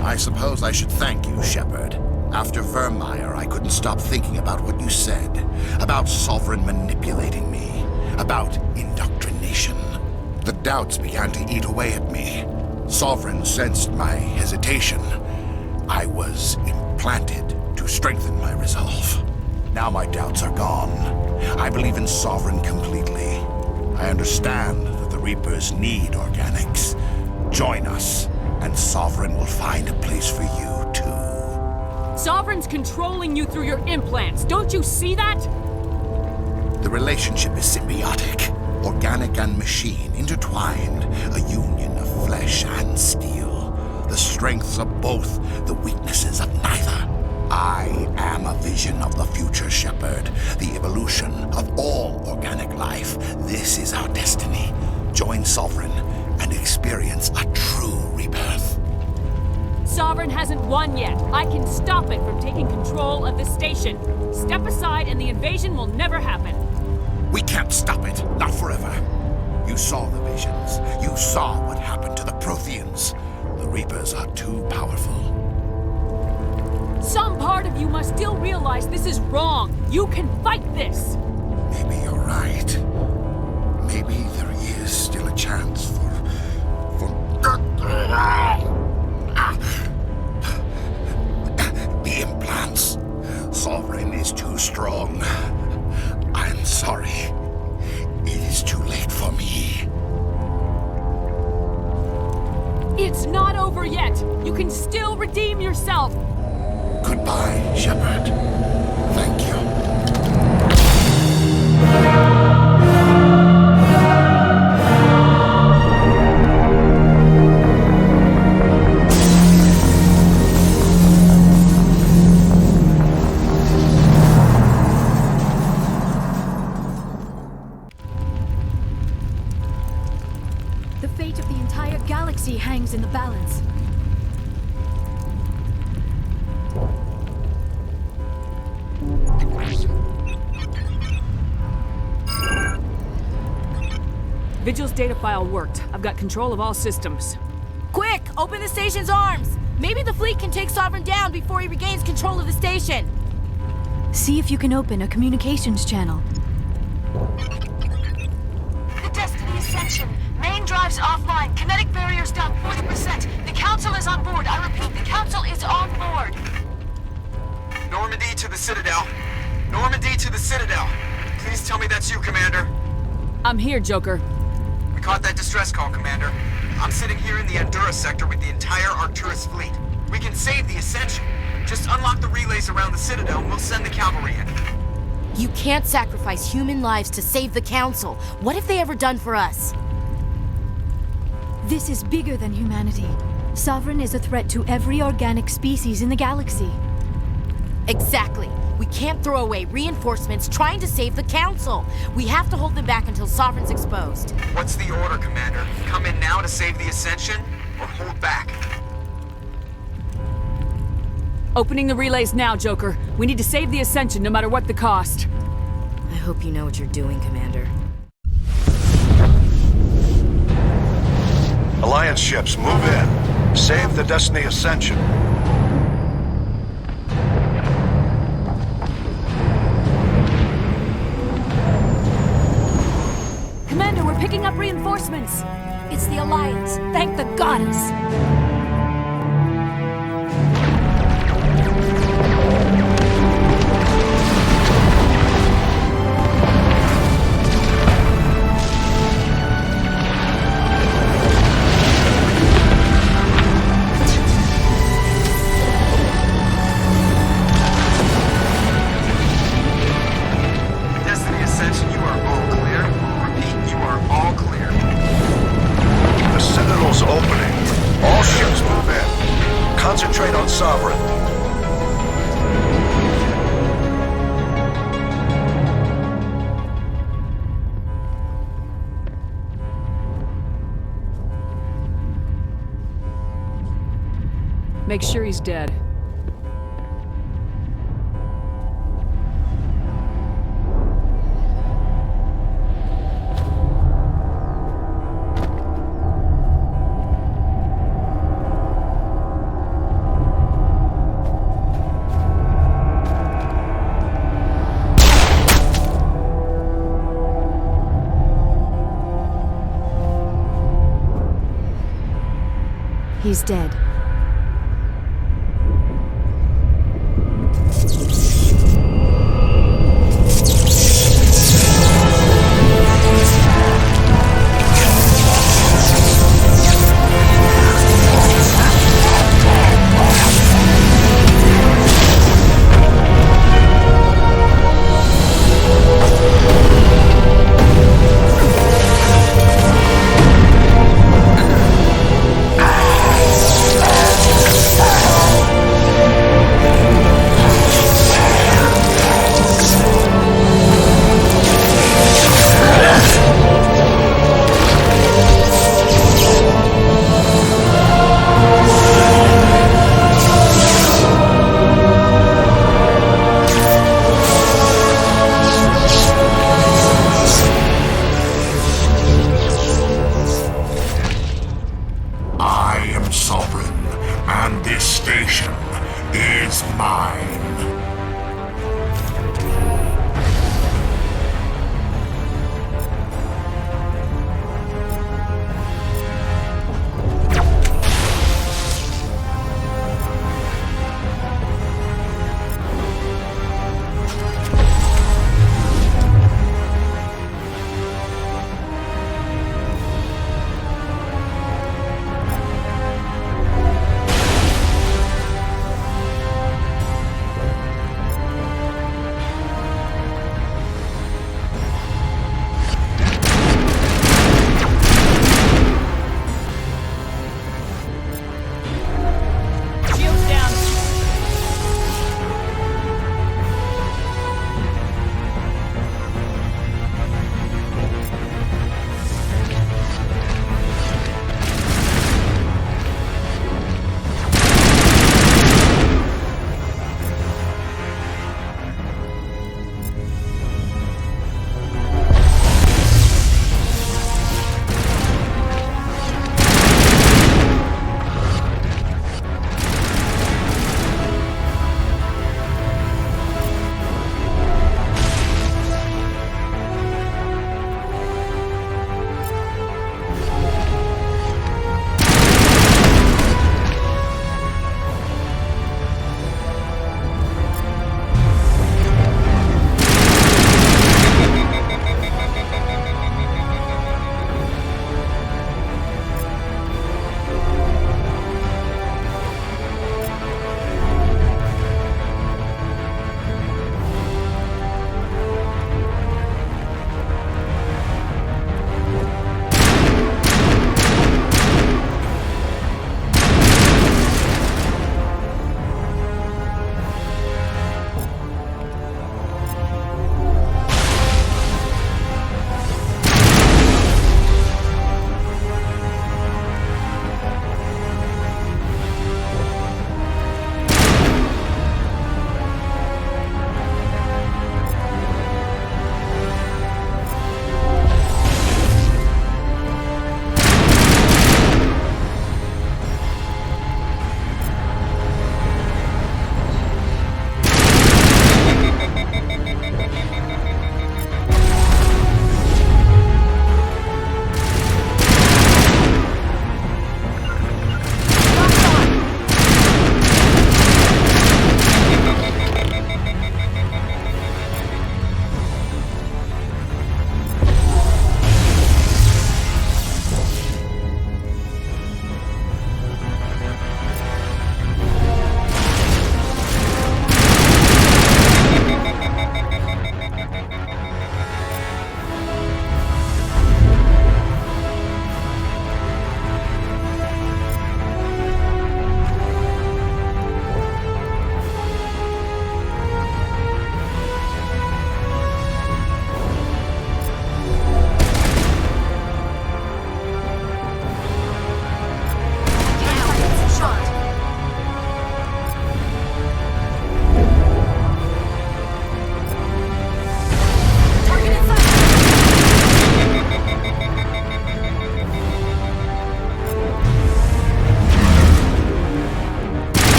I suppose I should thank you, Shepard. After Vermeer, I couldn't stop thinking about what you said. About Sovereign manipulating me. About indoctrination. The doubts began to eat away at me. Sovereign sensed my hesitation. I was implanted to strengthen my resolve. Now my doubts are gone. I believe in Sovereign completely. I understand that the Reapers need organics. Join us, and Sovereign will find a place for you, too. Sovereign's controlling you through your implants. Don't you see that? The relationship is symbiotic. Organic and machine intertwined. A union of flesh and steel. The strengths of both, the weaknesses of neither. I am a vision of the future, Shepard. The evolution of all organic life. This is our destiny. Join Sovereign and experience a true rebirth. Sovereign hasn't won yet. I can stop it from taking control of the station. Step aside and the invasion will never happen. We can't stop it. Not forever. You saw the visions. You saw what happened to the Protheans. The Reapers are too powerful. Some part of you must still realize this is wrong. You can fight this. Maybe you're right. Maybe there is still a chance for... The implants. Sovereign is too strong. I'm sorry. It is too late for me. It's not over yet. You can still redeem yourself. Goodbye, Shepard. Thank you. The fate of the entire galaxy hangs in the balance. Vigil's data file worked. I've got control of all systems. Quick! Open the station's arms! Maybe the fleet can take Sovereign down before he regains control of the station. See if you can open a communications channel. The Destiny Ascension. Main drives offline. Kinetic barriers down 40%. The Council is on board. I repeat, the Council is on board. Normandy to the Citadel. Normandy to the Citadel. Please tell me that's you, Commander. I'm here, Joker. We caught that distress call, Commander. I'm sitting here in the Endura sector with the entire Arcturus fleet. We can save the Ascension. Just unlock the relays around the Citadel and we'll send the cavalry in. You can't sacrifice human lives to save the Council. What have they ever done for us? This is bigger than humanity. Sovereign is a threat to every organic species in the galaxy. Exactly. We can't throw away reinforcements trying to save the Council. We have to hold them back until Sovereign's exposed. What's the order, Commander? Come in now to save the Ascension, or hold back? Opening the relays now, Joker. We need to save the Ascension no matter what the cost. I hope you know what you're doing, Commander. Alliance ships, move in. Save the Destiny Ascension. Commander, we're picking up reinforcements. It's the Alliance. Thank the goddess. Destiny Ascension, you are all clear. Repeat, you are all clear. The Citadel's opening. All ships move in. Concentrate on Sovereign. Make sure he's dead. He's dead.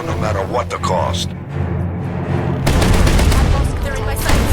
down no matter what the cost. They're in my sights.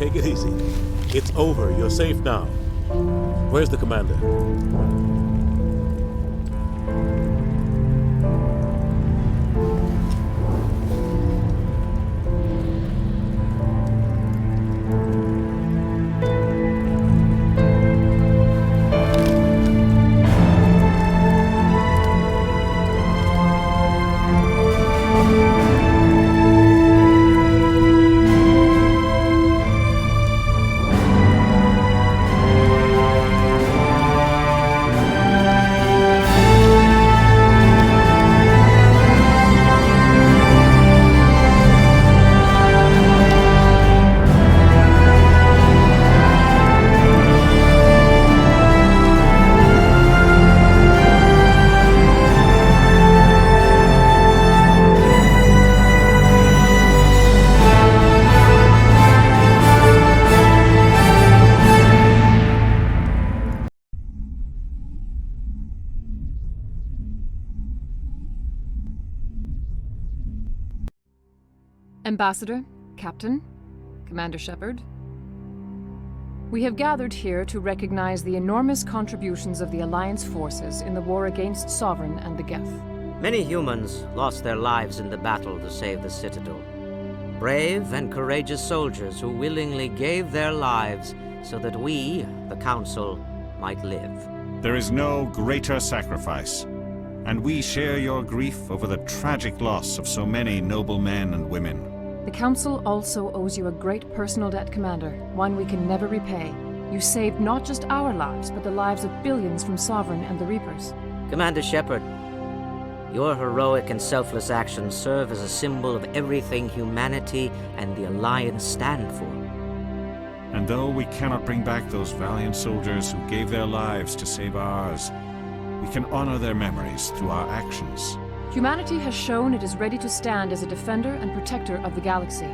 Take it easy. It's over. You're safe now. Where's the commander? Ambassador, Captain, Commander Shepard. We have gathered here to recognize the enormous contributions of the Alliance forces in the war against Sovereign and the Geth. Many humans lost their lives in the battle to save the Citadel. Brave and courageous soldiers who willingly gave their lives so that we, the Council, might live. There is no greater sacrifice, and we share your grief over the tragic loss of so many noble men and women. The Council also owes you a great personal debt, Commander, one we can never repay. You saved not just our lives, but the lives of billions from Sovereign and the Reapers. Commander Shepard, your heroic and selfless actions serve as a symbol of everything humanity and the Alliance stand for. And though we cannot bring back those valiant soldiers who gave their lives to save ours, we can honor their memories through our actions. Humanity has shown it is ready to stand as a defender and protector of the galaxy.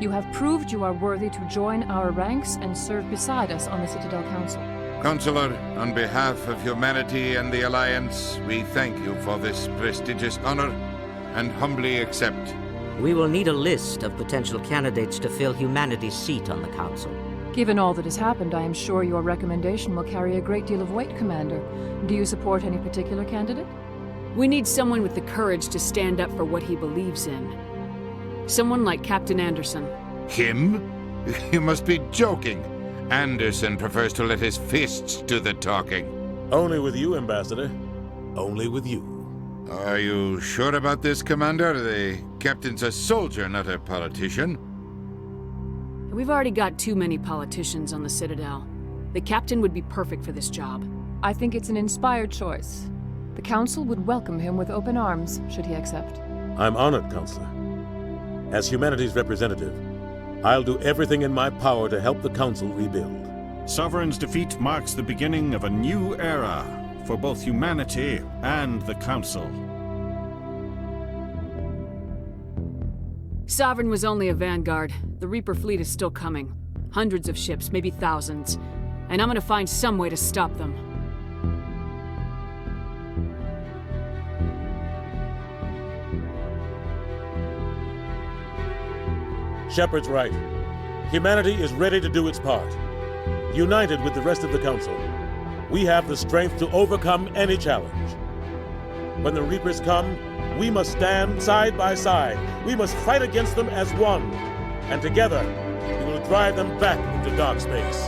You have proved you are worthy to join our ranks and serve beside us on the Citadel Council. Counselor, on behalf of humanity and the Alliance, we thank you for this prestigious honor and humbly accept. We will need a list of potential candidates to fill humanity's seat on the Council. Given all that has happened, I am sure your recommendation will carry a great deal of weight, Commander. Do you support any particular candidate? We need someone with the courage to stand up for what he believes in. Someone like Captain Anderson. Him? You must be joking. Anderson prefers to let his fists do the talking. Only with you, Ambassador. Only with you. Are you sure about this, Commander? The captain's a soldier, not a politician. We've already got too many politicians on the Citadel. The captain would be perfect for this job. I think it's an inspired choice. The Council would welcome him with open arms, should he accept. I'm honored, Counselor. As humanity's representative, I'll do everything in my power to help the Council rebuild. Sovereign's defeat marks the beginning of a new era for both humanity and the Council. Sovereign was only a vanguard. The Reaper fleet is still coming. Hundreds of ships, maybe thousands. And I'm gonna find some way to stop them. Shepard's right. Humanity is ready to do its part. United with the rest of the Council, we have the strength to overcome any challenge. When the Reapers come, we must stand side by side. We must fight against them as one. And together, we will drive them back into dark space.